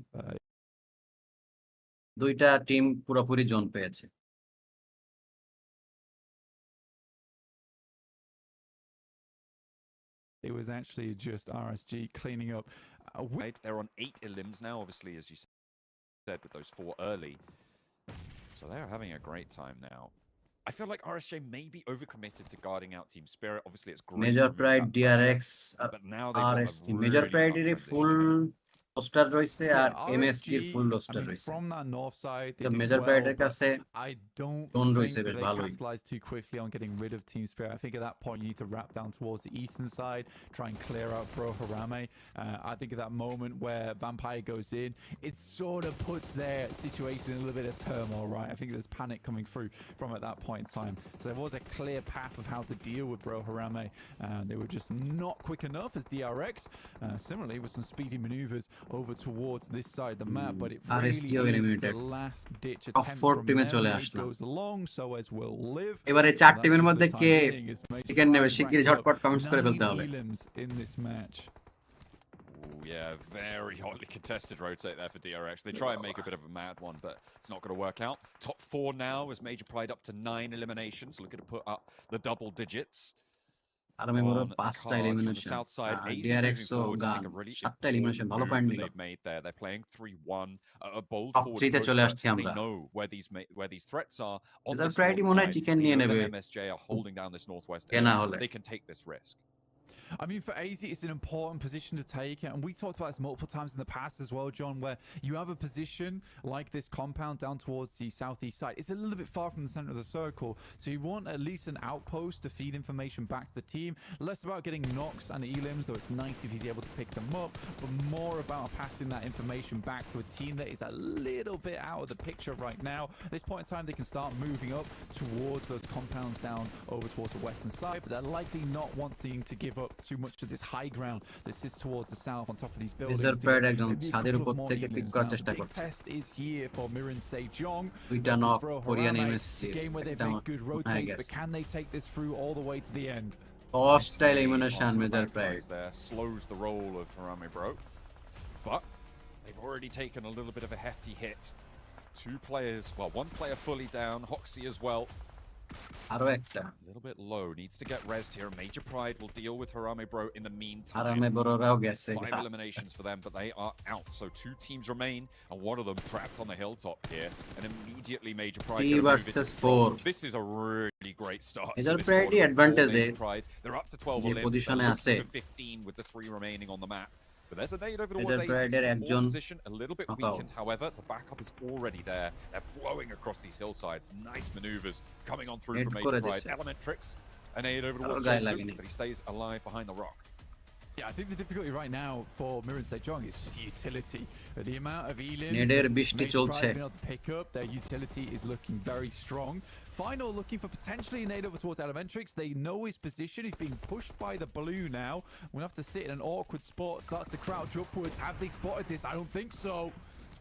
D: দুইটা team পুরোপুরি zone পেয়েছে।
F: It was actually just RSG cleaning up.
E: They're on 8 elims now, obviously, as you said, with those 4 early. So they're having a great time now. I feel like RSJ may be overcommitted to guarding out Team Spirit. Obviously, it's great.
D: Major Pride, DRX,
E: but now they've got
D: RST. Major Pride is full roster রয়েছে আর MSG এর ফুল roaster রয়েছে।
F: From that north side,
D: the Major Pride এর কাছে
F: I don't
D: think
F: they capitalized too quickly on getting rid of Team Spirit. I think at that point you need to wrap down towards the eastern side, try and clear out Bro Harame. I think at that moment where Vampire goes in, it sort of puts their situation in a little bit of turmoil, right? I think there's panic coming through from at that point in time. So there was a clear path of how to deal with Bro Harame. They were just not quick enough as DRX. Similarly, with some speedy maneuvers over towards this side of the map, but it really is the last ditch attempt from them. It goes along, so as will live.
D: এবারে 4 টিমের মধ্যে কে chicken নেবে শিগগিরই ঝটপট comments করে ফেলতে হবে।
F: In this match.
E: Yeah, very hotly contested rotate there for DRX. They try and make a bit of a mad one, but it's not going to work out. Top 4 now as Major Pride up to 9 eliminations, looking to put up the double digits.
D: আরামে মোর 5টা elimination, DRX ও গান 7টা elimination, ভালো point নিল।
E: They're playing 3-1, a bold
D: top
E: forward
D: 3 তে চলে আসছি
E: push.
D: আমরা।
E: They know where these threats are on
D: Major
E: this
D: Pride
E: north
D: মনে হয়
E: side.
D: চিকেন নিয়ে নেবে,
E: MSJ are holding down this northwest
D: কে না
E: area.
D: হলে।
E: They can take this risk.
F: I mean, for AZ, it's an important position to take, and we talked about this multiple times in the past as well, John, where you have a position like this compound down towards the southeast side. It's a little bit far from the center of the circle, so you want at least an outpost to feed information back to the team. Less about getting knocks and elims, though it's nice if he's able to pick them up, but more about passing that information back to a team that is a little bit out of the picture right now. At this point in time, they can start moving up towards those compounds down over towards the western side, but they're likely not wanting to give up too much of this high ground that sits towards the south on top of these buildings.
D: Major Pride একদম ছাদের উপর থেকে pick করার চেষ্টা করছে।
F: Test is here for Mirin Sejong.
D: দুইটা knock Korean MSG।
F: Game where they've made good rotates, but can they take this through all the way to the end?
D: Hostile elimination Major Pride
E: there slows the roll of Harame Bro, but they've already taken a little bit of a hefty hit. 2 players, well, 1 player fully down, Hoxie as well.
D: আরো একটা
E: A little bit low, needs to get rezzed here. Major Pride will deal with Harame Bro in the meantime.
D: Harame Broরাও গেছে।
E: 5 eliminations for them, but they are out. So 2 teams remain, and one of them trapped on the hilltop here. And immediately Major Pride
D: 3 versus 4.
E: This is a really great start.
D: Major Pride advantage
E: Major Pride, they're up to 12
D: যে
E: elims.
D: পজিশনে আছে।
E: 15 with the 3 remaining on the map. But there's a nade over
D: Major
E: towards
D: Pride এর
E: A6.
D: একজন
E: Position a little bit weakened, however, the backup is already there. They're flowing across these hillsides. Nice maneuvers coming on through from Major Pride. Element tricks. A nade over towards Jason, but he stays alive behind the rock.
F: Yeah, I think the difficulty right now for Mirin Sejong is just utility. The amount of elims
D: নেডের বৃষ্টি চলছে।
F: been able to pick up, their utility is looking very strong. Final looking for potentially a nade over towards Elementrix. They know his position. He's being pushed by the blue now. We'll have to sit in an awkward spot. Starts to crouch upwards. Have they spotted this? I don't think so.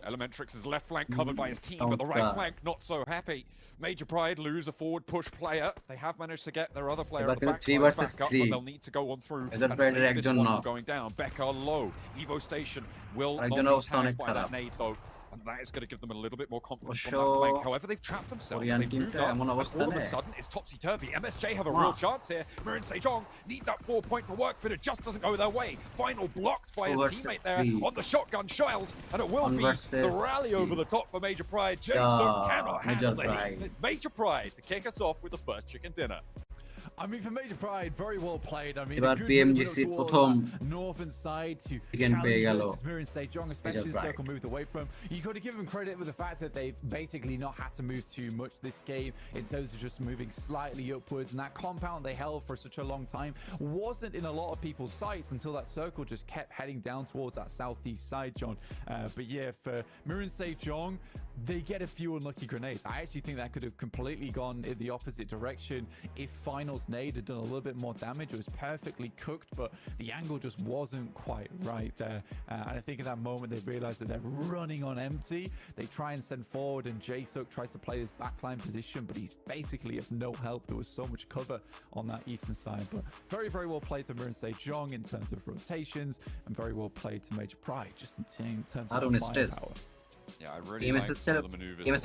E: Elementrix's left flank covered by his team, but the right flank not so happy. Major Pride lose a forward push player. They have managed to get their other player at the back line back up, but they'll need to go on through and save this one from going down. Becca low. Evo Station will not be tagged by that nade though. And that is going to give them a little bit more confidence on that flank. However, they've trapped themselves. They've moved up, and all of a sudden, it's topsy-turvy. MSJ have a real chance here. Mirin Sejong need that 4-point to work, but it just doesn't go their way. Final blocked by his teammate there on the shotgun shells, and it will be the rally over the top for Major Pride. Jason cannot handle the heat. It's Major Pride to kick us off with the first chicken dinner.
F: I mean, for Major Pride, very well played. I mean,
D: এবার PMGC প্রথম
F: northern side to
D: chicken পেয়ে গেল
F: Mirin Sejong, especially the circle moved away from. You got to give them credit with the fact that they've basically not had to move too much this game in terms of just moving slightly upwards. And that compound they held for such a long time wasn't in a lot of people's sights until that circle just kept heading down towards that southeast side, John. But yeah, for Mirin Sejong, they get a few unlucky grenades. I actually think that could have completely gone in the opposite direction if Finals nade had done a little bit more damage. It was perfectly cooked, but the angle just wasn't quite right there. And I think in that moment they realized that they're running on empty. They try and send forward, and Jason tries to play his backline position, but he's basically of no help. There was so much cover on that eastern side. But very, very well played to Mirin Sejong in terms of rotations, and very well played to Major Pride just in terms of firepower.
E: Yeah, I really like some of the maneuvers. I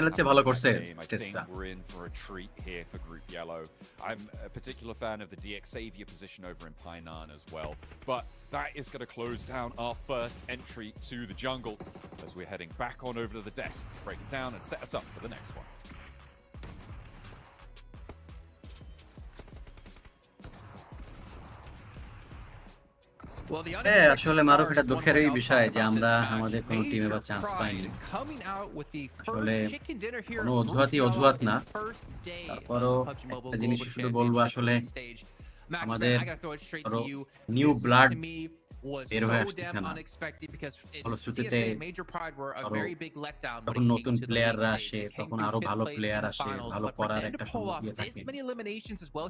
E: think we're in for a treat here for Group Yellow. I'm a particular fan of the DX Xavier position over in Painan as well. But that is going to close down our first entry to the jungle as we're heading back on over to the desk, break it down and set us up for the next one.
D: আসলে মারুফ এটা দুঃখেরই বিষয় যে আমরা আমাদের কোনো টিমে বা chance পাইনি আসলে কোনো অজুহাত না তারপরও একটা জিনিস শুধু বলবো আসলে আমাদের নিউ ব্লাড বের হয়ে আসতেছে না ফলশ্রুতিতে যখন নতুন প্লেয়াররা আসে তখন আরো ভালো প্লেয়ার আসে ভালো করার একটা সম্ভাবনা থাকে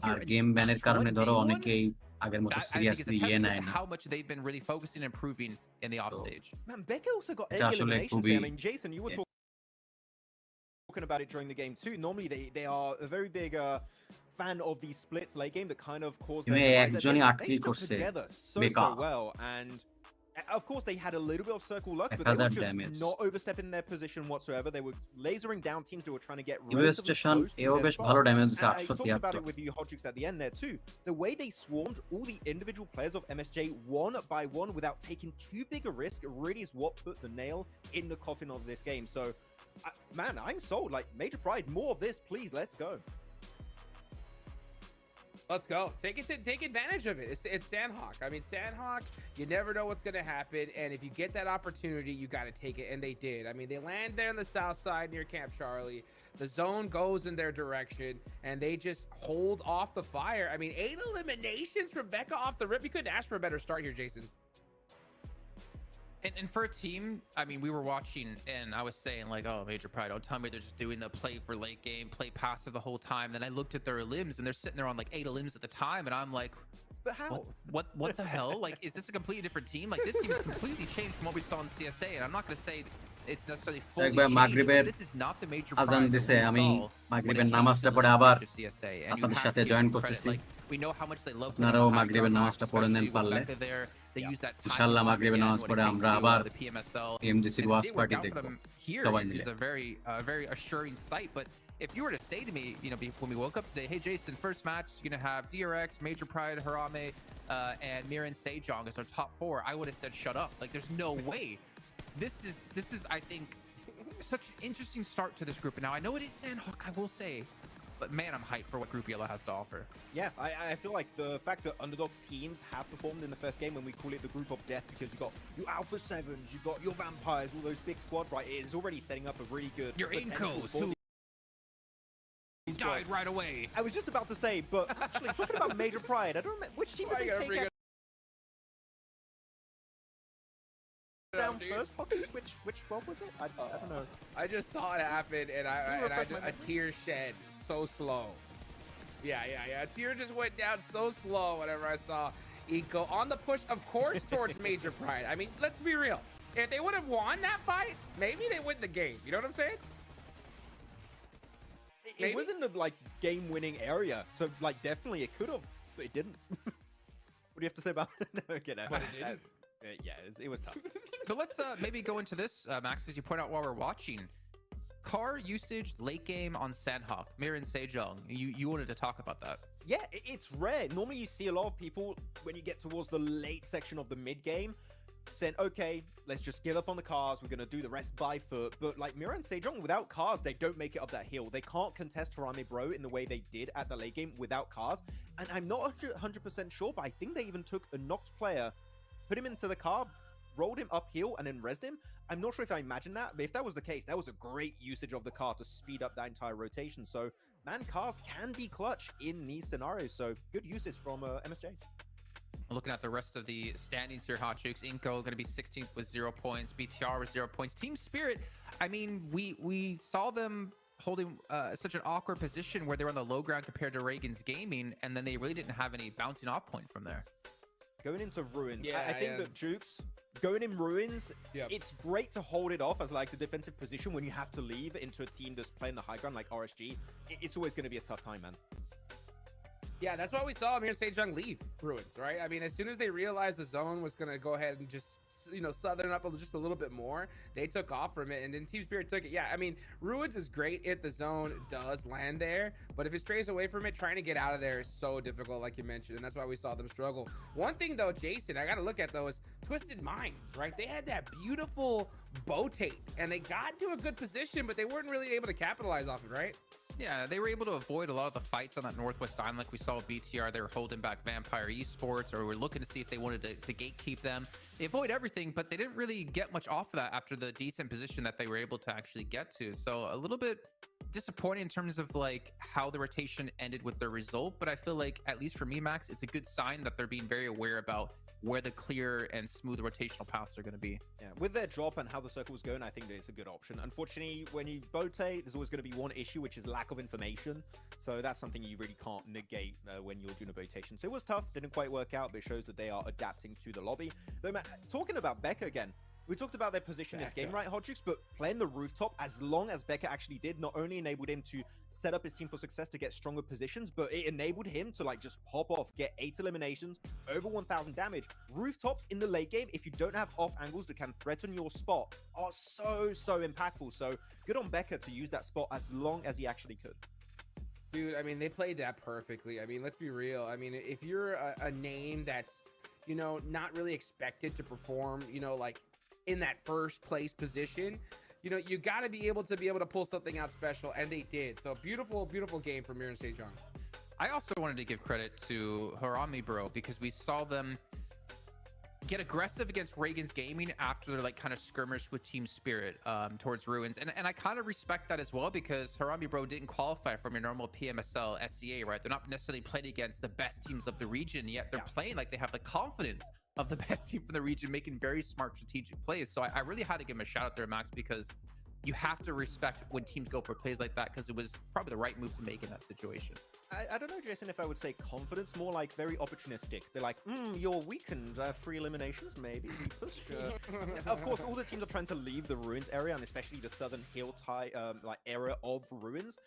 D: আর গেম ব্যানের কারণে ধরো অনেকেই আগের মতো সিরিয়াসলি নেয় না
B: how much they've been really focusing and improving in the off stage.
A: Man, Becca also got eliminations. I mean, Jason, you were talking about it during the game too. Normally, they are a very big fan of these splits late game that kind of cause them they stuck together so well. And of course, they had a little bit of circle luck, but they were just not overstepping their position whatsoever. They were lasering down teams who were trying to get relatively close to their spot. And I talked about it with you, Hodrix, at the end there too. The way they swarmed all the individual players of MSJ one by one without taking too big a risk really is what put the nail in the coffin of this game. So, man, I'm sold. Like, Major Pride, more of this, please. Let's go.
C: Let's go. Take advantage of it. It's Sanhok. I mean, Sanhok, you never know what's going to happen. And if you get that opportunity, you got to take it. And they did. I mean, they land there on the south side near Camp Charlie. The zone goes in their direction, and they just hold off the fire. I mean, 8 eliminations from Becca off the rip. You couldn't ask for a better start here, Jason.
B: And for a team, I mean, we were watching and I was saying like, oh, Major Pride, don't tell me they're just doing the play for late game, play passive the whole time. Then I looked at their limbs and they're sitting there on like 8 limbs at the time. And I'm like,
A: but how?
B: What the hell? Like, is this a completely different team? Like, this team is completely changed from what we saw in CSA. And I'm not going to say it's necessarily fully changed, but this is not the Major Pride that we saw when it came to the CSA. And you have to give credit. Like, we know how much they love there. They use that
D: ইনশাআল্লাহ মাগরিবের নামাজ পড়ে আমরা আবার
B: the PMSL
D: PMGC watch party দেখব
B: here is a very assuring sight. But if you were to say to me, you know, when we woke up today, hey Jason, first match you're gonna have DRX, Major Pride, Harame, and Mirin Sejong as our top 4, I would have said shut up. Like, there's no way. This is I think such an interesting start to this group. And now I know it is Sanhok, I will say, but man, I'm hyped for what Group Yellow has to offer.
A: Yeah, I feel like the fact that underdog teams have performed in the first game, when we call it the group of death, because you got your Alpha 7s, you got your Vampires, all those big squad, right? It is already setting up a really good.
B: Your Incos, who died right away.
A: I was just about to say, but actually, talking about Major Pride, I don't remember which team did they take down first? Which squad was it? I don't know.
C: I just saw it happen, and a tear shed so slow. Yeah. A tear just went down so slow whenever I saw Eco on the push, of course, towards Major Pride. I mean, let's be real. If they would have won that fight, maybe they win the game. You know what I'm saying?
A: It wasn't a like game-winning area, so like definitely it could have, but it didn't. What do you have to say about it? No, okay, no.
C: But it didn't.
A: Yeah, it was tough.
B: But let's maybe go into this, Max, as you point out while we're watching. Car usage late game on Sanhok, Mir and Sejong. You wanted to talk about that.
A: Yeah, it's rare. Normally you see a lot of people when you get towards the late section of the mid game saying, okay, let's just give up on the cars. We're going to do the rest by foot. But like Mira and Sejong, without cars, they don't make it up that hill. They can't contest Harame Bro in the way they did at the late game without cars. And I'm not 100% sure, but I think they even took a knocked player, put him into the car, rolled him uphill, and then rezzed him. I'm not sure if I imagined that, but if that was the case, that was a great usage of the car to speed up that entire rotation. So, man, cars can be clutch in these scenarios. So, good usage from MSJ.
B: Looking at the rest of the standings here, Hot Jukes, Inco going to be 16th with 0 points, BTR with 0 points. Team Spirit, I mean, we saw them holding such an awkward position where they were on the low ground compared to Reagan's Gaming, and then they really didn't have any bouncing off point from there.
A: Going into Ruins,
C: Yeah,
A: I think that Jukes, going in Ruins, it's great to hold it off as like the defensive position when you have to leave into a team that's playing the high ground like RSG. It's always going to be a tough time, man.
C: Yeah, that's why we saw Amir Sejong leave Ruins, right? I mean, as soon as they realized the zone was going to go ahead and just, you know, southern up just a little bit more, they took off from it, and then Team Spirit took it. Yeah, I mean, Ruins is great if the zone does land there, but if it strays away from it, trying to get out of there is so difficult, like you mentioned, and that's why we saw them struggle. One thing, though, Jason, I got to look at, though, is Twisted Minds, right? They had that beautiful bow tape, and they got to a good position, but they weren't really able to capitalize off it, right?
B: Yeah, they were able to avoid a lot of the fights on that Northwest Island, like we saw with BTR. They were holding back Vampire Esports, or were looking to see if they wanted to gatekeep them. They avoid everything, but they didn't really get much off of that after the decent position that they were able to actually get to. So a little bit disappointing in terms of like how the rotation ended with their result, but I feel like, at least for me, Max, it's a good sign that they're being very aware about where the clear and smooth rotational paths are going to be.
A: Yeah, with their drop and how the circle was going, I think that it's a good option. Unfortunately, when you rotate, there's always going to be one issue, which is lack of information. So that's something you really can't negate when you're doing a rotation. So it was tough, didn't quite work out, but it shows that they are adapting to the lobby. Though, man, talking about Becca again, we talked about their position in this game, right, Hodgix? But playing the rooftop, as long as Becca actually did, not only enabled him to set up his team for success to get stronger positions, but it enabled him to like just pop off, get 8 eliminations, over 1,000 damage. Rooftops in the late game, if you don't have off angles that can threaten your spot, are so impactful. So good on Becca to use that spot as long as he actually could.
C: Dude, I mean, they played that perfectly. I mean, let's be real. I mean, if you're a name that's, you know, not really expected to perform, you know, like in that first place position, you know, you got to be able to pull something out special, and they did. So beautiful game from Mir and Sejong.
B: I also wanted to give credit to Harame Bro, because we saw them get aggressive against Reagan's Gaming after their like kind of skirmish with Team Spirit towards Ruins, and I kind of respect that as well, because Harame Bro didn't qualify from your normal PMSL SCA, right? They're not necessarily playing against the best teams of the region, yet they're playing like they have the confidence of the best team from the region, making very smart strategic plays. So I really had to give him a shout out there, Max, because you have to respect when teams go for plays like that, because it was probably the right move to make in that situation.
A: I don't know, Jason, if I would say confidence, more like very opportunistic. They're like, you're weakened, 3 eliminations, maybe. We push. Of course, all the teams are trying to leave the Ruins area, and especially the southern hill like area of Ruins.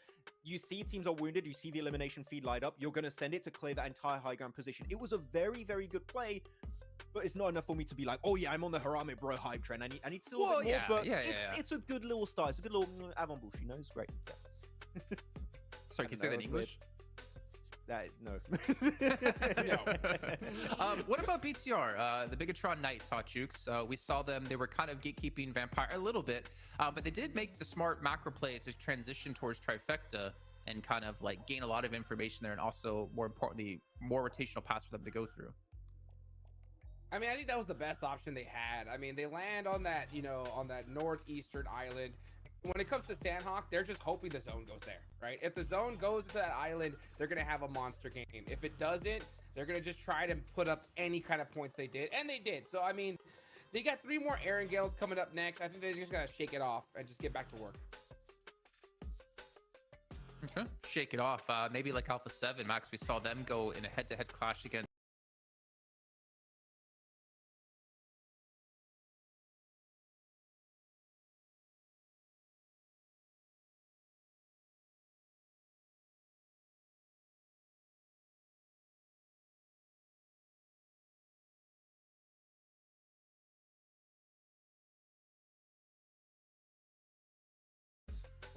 A: You see teams are wounded, you see the elimination feed light up, you're going to send it to clear that entire high ground position. It was a very good play, but it's not enough for me to be like, oh yeah, I'm on the Harame Bro hype train. I need to see a little bit more, but it's a good little start. It's a good little avant-bouche, you know? It's great. Yeah.
B: Sorry, can you say that in English?
A: No.
B: What about BTR, the Bigatron Knights, Hot Jukes? We saw them. They were kind of gatekeeping Vampire a little bit, but they did make the smart macro play to transition towards Trifecta and kind of like gain a lot of information there, and also, more importantly, more rotational paths for them to go through.
C: I mean, I think that was the best option they had. I mean, they land on that, you know, on that northeastern island. When it comes to Sanhok, they're just hoping the zone goes there, right? If the zone goes to that island, they're going to have a monster game. If it doesn't, they're going to just try to put up any kind of points they did, and they did. So, I mean, they got 3 more Aaron Gales coming up next. I think they're just going to shake it off and just get back to work.
B: Okay. Shake it off. Maybe like Alpha 7, Max, we saw them go in a head-to-head clash against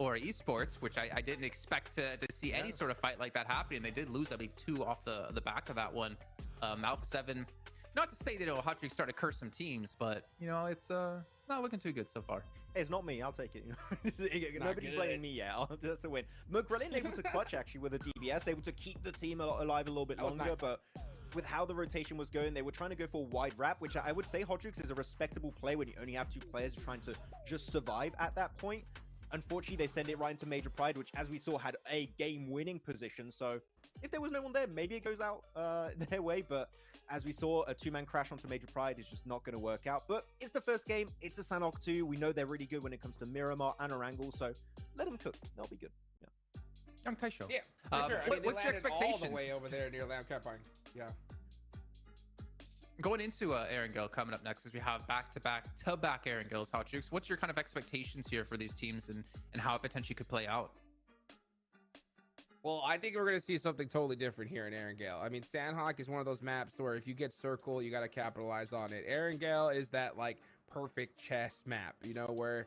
B: or esports, which I didn't expect to see any sort of fight like that happening. They did lose, I believe, 2 off the back of that one. Alpha 7, not to say that Hot Streak started to curse some teams, but it's not looking too good so far.
A: It's not me. I'll take it. Nobody's blaming me yet. That's a win. McGrillen able to clutch actually with a DBS, able to keep the team alive a little bit longer, nice. But with how the rotation was going, they were trying to go for a wide wrap, which I would say Hodrix is a respectable play when you only have 2 players trying to just survive at that point. Unfortunately, they send it right into Major Pride, which, as we saw, had a game-winning position. So if there was no one there, maybe it goes out their way. But as we saw, a 2-man crash onto Major Pride is just not going to work out. But it's the first game. It's a Sanhok 2. We know they're really good when it comes to Miramar and Erangel. So let them cook. They'll be good. Yeah.
B: Young Taisho.
C: Yeah, for sure.
B: What's your expectations?
C: All the way over there near Lamb Campine. Yeah.
B: Going into Erangel coming up next, as we have back-to-back Erangels, Hot Jukes. What's your kind of expectations here for these teams and how it potentially could play out?
C: Well, I think we're going to see something totally different here in Erangel. I mean, Sanhok is one of those maps where if you get circle, you got to capitalize on it. Erangel is that like perfect chess map, where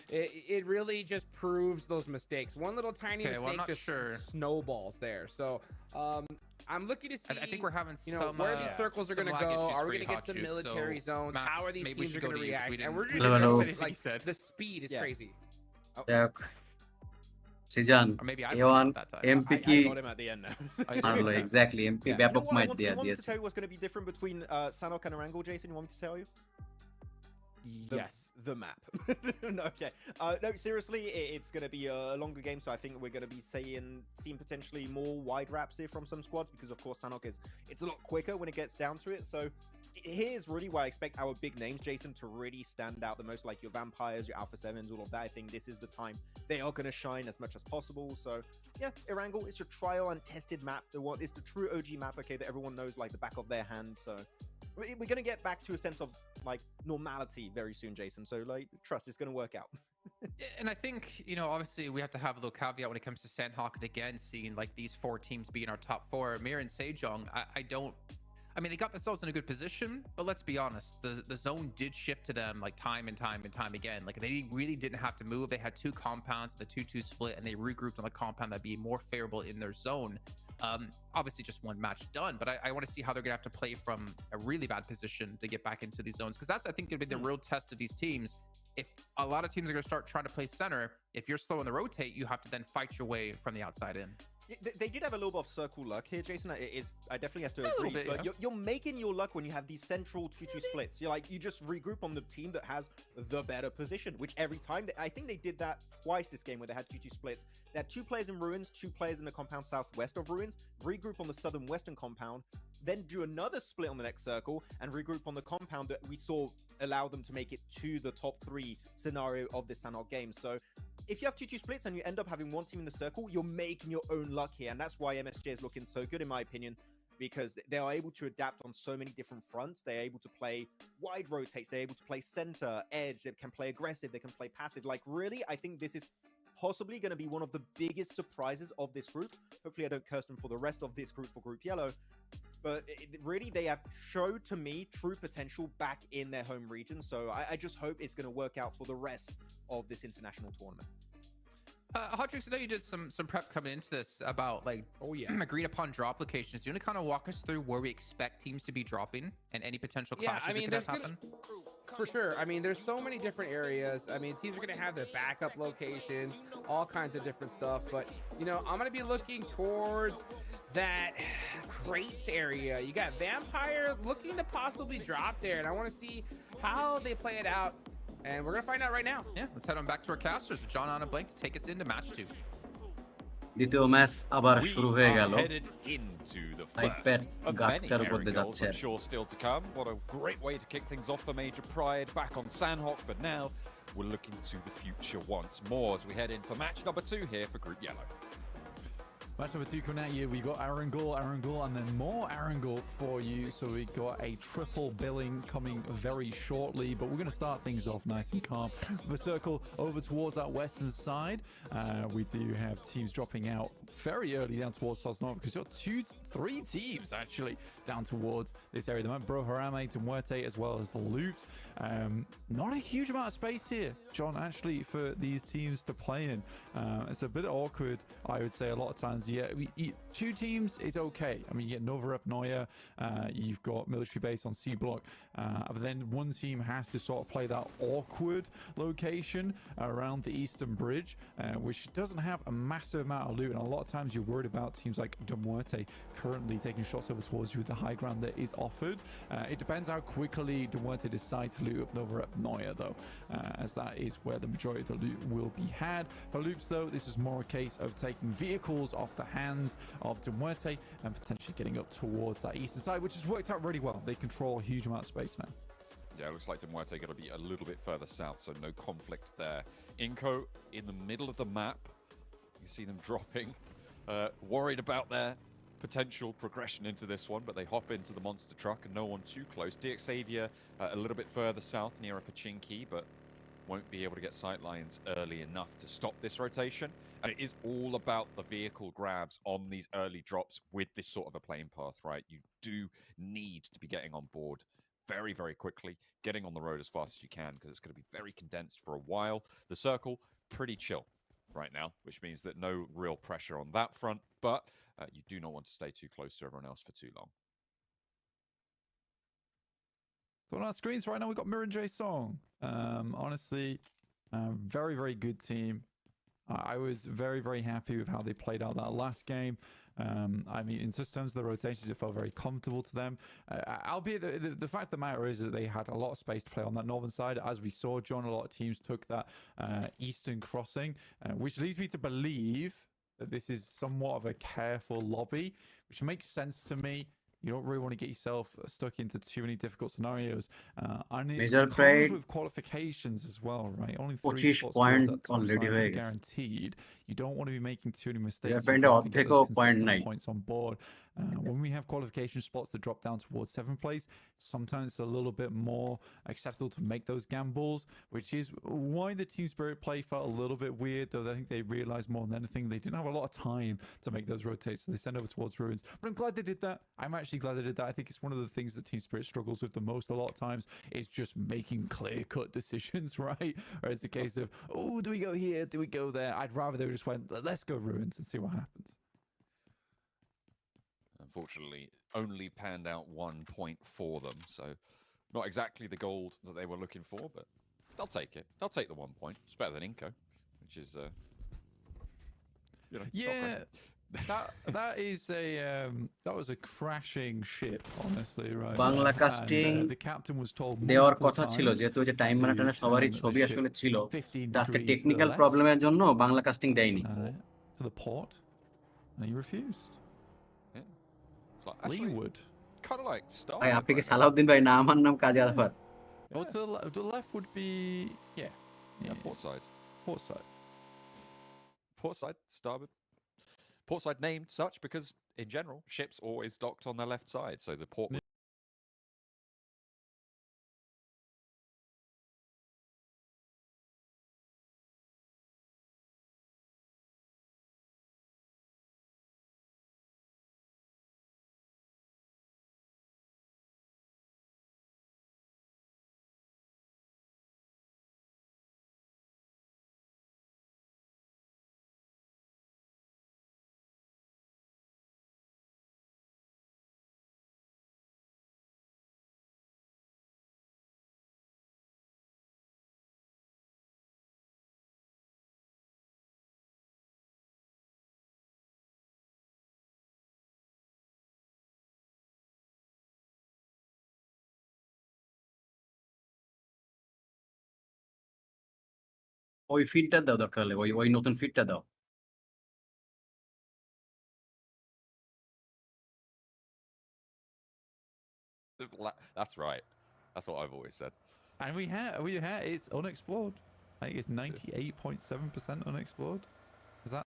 C: it really just proves those mistakes. One little tiny mistake just snowballs there. So, I'm looking to see.
B: I think we're having some
C: where these circles are going to go. Are we going to get some military zones? How are these teams going to react? And we're just like the speed is crazy.
D: Sijan A1 MP কি
A: I got him at the end now.
D: আরলো exactly MP ব্যাপক মাইট
A: দিয়ে
D: দিয়েছে.
A: You want me to tell you what's going to be different between Sanhok and Erangel, Jason? You want me to tell you?
B: Yes.
A: The map. No, okay. No, seriously, it's going to be a longer game, so I think we're going to be seeing potentially more wide wraps here from some squads, because of course Sanhok it's a lot quicker when it gets down to it. So here's really why I expect our big names, Jason, to really stand out the most, like your Vampires, your Alpha 7s, all of that. I think this is the time they are going to shine as much as possible. So yeah, Erangel, it's your trial and tested map. It's the true OG map, okay, that everyone knows like the back of their hand. So we're going to get back to a sense of like normality very soon, Jason. So like, trust, it's going to work out.
B: And I think, obviously we have to have a little caveat when it comes to Sanhok, and again, seeing like these 4 teams being our top 4. Mir and Sejong, I mean, they got themselves in a good position, but let's be honest, the zone did shift to them like time and time again. Like they really didn't have to move. They had 2 compounds, the 2-2 split, and they regrouped on the compound that'd be more favorable in their zone. Obviously just 1 match done, but I want to see how they're gonna have to play from a really bad position to get back into these zones, because that's, I think, gonna be the real test of these teams. If a lot of teams are gonna start trying to play center, if you're slow in the rotate, you have to then fight your way from the outside in.
A: They did have a little bit of circle luck here, Jason. I definitely have to agree. But you're making your luck when you have these central 2-2 splits. You just regroup on the team that has the better position, which every time, I think they did that twice this game where they had 2-2 splits. They had 2 players in Ruins, 2 players in the compound southwest of Ruins, regroup on the southern western compound, then do another split on the next circle and regroup on the compound that we saw allow them to make it to the top 3 scenario of this Sanhok game. So if you have 2-2 splits and you end up having 1 team in the circle, you're making your own luck here. And that's why MSJ is looking so good, in my opinion, because they are able to adapt on so many different fronts. They're able to play wide rotates. They're able to play center, edge. They can play aggressive. They can play passive. Like, really, I think this is possibly going to be one of the biggest surprises of this group. Hopefully I don't curse them for the rest of this group for Group Yellow. But really, they have showed to me true potential back in their home region. So I just hope it's going to work out for the rest of this international tournament.
B: Hodrix, I know you did some prep coming into this about like agreed upon drop locations. Do you want to kind of walk us through where we expect teams to be dropping and any potential clashes that could have happen?
C: For sure. I mean, there's so many different areas. I mean, teams are going to have their backup locations, all kinds of different stuff. But, I'm going to be looking towards that crates area. You got Vampire looking to possibly drop there, and I want to see how they play it out. And we're going to find out right now.
B: Yeah, let's head on back to our casters with John on a blank to take us into match 2.
D: দ্বিতীয় match আবার শুরু হয়ে গেল.
E: Typepad গাটটার উপর দিয়ে যাচ্ছে. I'm sure still to come. What a great way to kick things off for Major Pride back on Sanhok, but now we're looking to the future once more as we head in for match number 2 here for Group Yellow.
F: Match number 2 coming at you. We got Erangel, and then more Erangel for you. So we got a triple billing coming very shortly, but we're going to start things off nice and calm. The circle over towards that western side. We do have teams dropping out very early down towards Sanhok because you've got 3 teams actually down towards this area. The moment Bro Harame to Muerte as well as the Loops. Not a huge amount of space here, John, actually, for these teams to play in. It's a bit awkward, I would say, a lot of times. Yeah, 2 teams is okay. I mean, you get Nova Rep Noya, you've got military base on C block, but then one team has to sort of play that awkward location around the Eastern Bridge, which doesn't have a massive amount of loot, and a lot of times you're worried about teams like De Muerte currently taking shots over towards you with the high ground that is offered. It depends how quickly De Muerte decide to loot up Nova Rep Noya, though, as that is where the majority of the loot will be had. For Loops, though, this is more a case of taking vehicles off the hands of De Muerte and potentially getting up towards that eastern side, which has worked out really well. They control a huge amount of space now.
E: Yeah, it looks like Muerte going to be a little bit further south, so no conflict there. Inco in the middle of the map. You see them dropping. Worried about their potential progression into this one, but they hop into the monster truck and no one too close. DX Xavier a little bit further south near a Pachinki, but won't be able to get sight lines early enough to stop this rotation. And it is all about the vehicle grabs on these early drops with this sort of a playing path, right? You do need to be getting on board very, very quickly, getting on the road as fast as you can, because it's going to be very condensed for a while. The circle, pretty chill right now, which means that no real pressure on that front, but you do not want to stay too close to everyone else for too long.
F: So on our screens right now, we've got Mirror J Song. Honestly, very, very good team. I was very, very happy with how they played out that last game. I mean, in terms of the rotations, it felt very comfortable to them. Albeit the fact of the matter is that they had a lot of space to play on that northern side. As we saw, John, a lot of teams took that eastern crossing, which leads me to believe that this is somewhat of a careful lobby, which makes sense to me. You don't really want to get yourself stuck into too many difficult scenarios. And it comes with qualifications as well, right? Only 3 spots towards that top side are guaranteed. You don't want to be making too many mistakes. You don't get those consistent points on board. When we have qualification spots that drop down towards 7th place, sometimes it's a little bit more acceptable to make those gambles, which is why the Team Spirit play felt a little bit weird, though I think they realized more than anything they didn't have a lot of time to make those rotates, so they send over towards Ruins. But I'm glad they did that. I'm actually glad they did that. I think it's one of the things that Team Spirit struggles with the most a lot of times, is just making clear-cut decisions, right? Or it's a case of, oh, do we go here? Do we go there? I'd rather they just went, let's go Ruins and see what happens.
E: Unfortunately, only panned out 1 point for them, so not exactly the gold that they were looking for, but they'll take it. They'll take the 1 point. It's better than Inco, which is, you know,
F: yeah. That is a that was a crashing ship, honestly, right?
D: Bangla casting দেওয়ার কথা ছিল, যেহেতু যে time ম্যানেজমেন্টের সবারই ছবি আসলে ছিল, আজকে টেকনিক্যাল প্রবলেমের জন্য বাংলা কাস্টিং দেয়নি।
F: To the port, and he refused.
E: Leeward. Kind of like Star.
D: ভাই আপনি কি সালাউদ্দিন ভাই না? আমার নাম কাজী Arafat.
F: Oh, to the left would be
E: port side.
F: Port side.
E: Port side, starboard. Port side named such because, in general, ships always docked on their left side, so the port.
D: ওই ফিডটা দাও, দরকার হলে ওই নতুন ফিডটা দাও।
E: That's right. That's what I've always said.
F: And we had it's unexplored. I think it's 98.7% unexplored. Is that?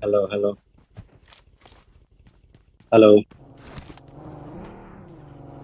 D: Hello, hello. Hello.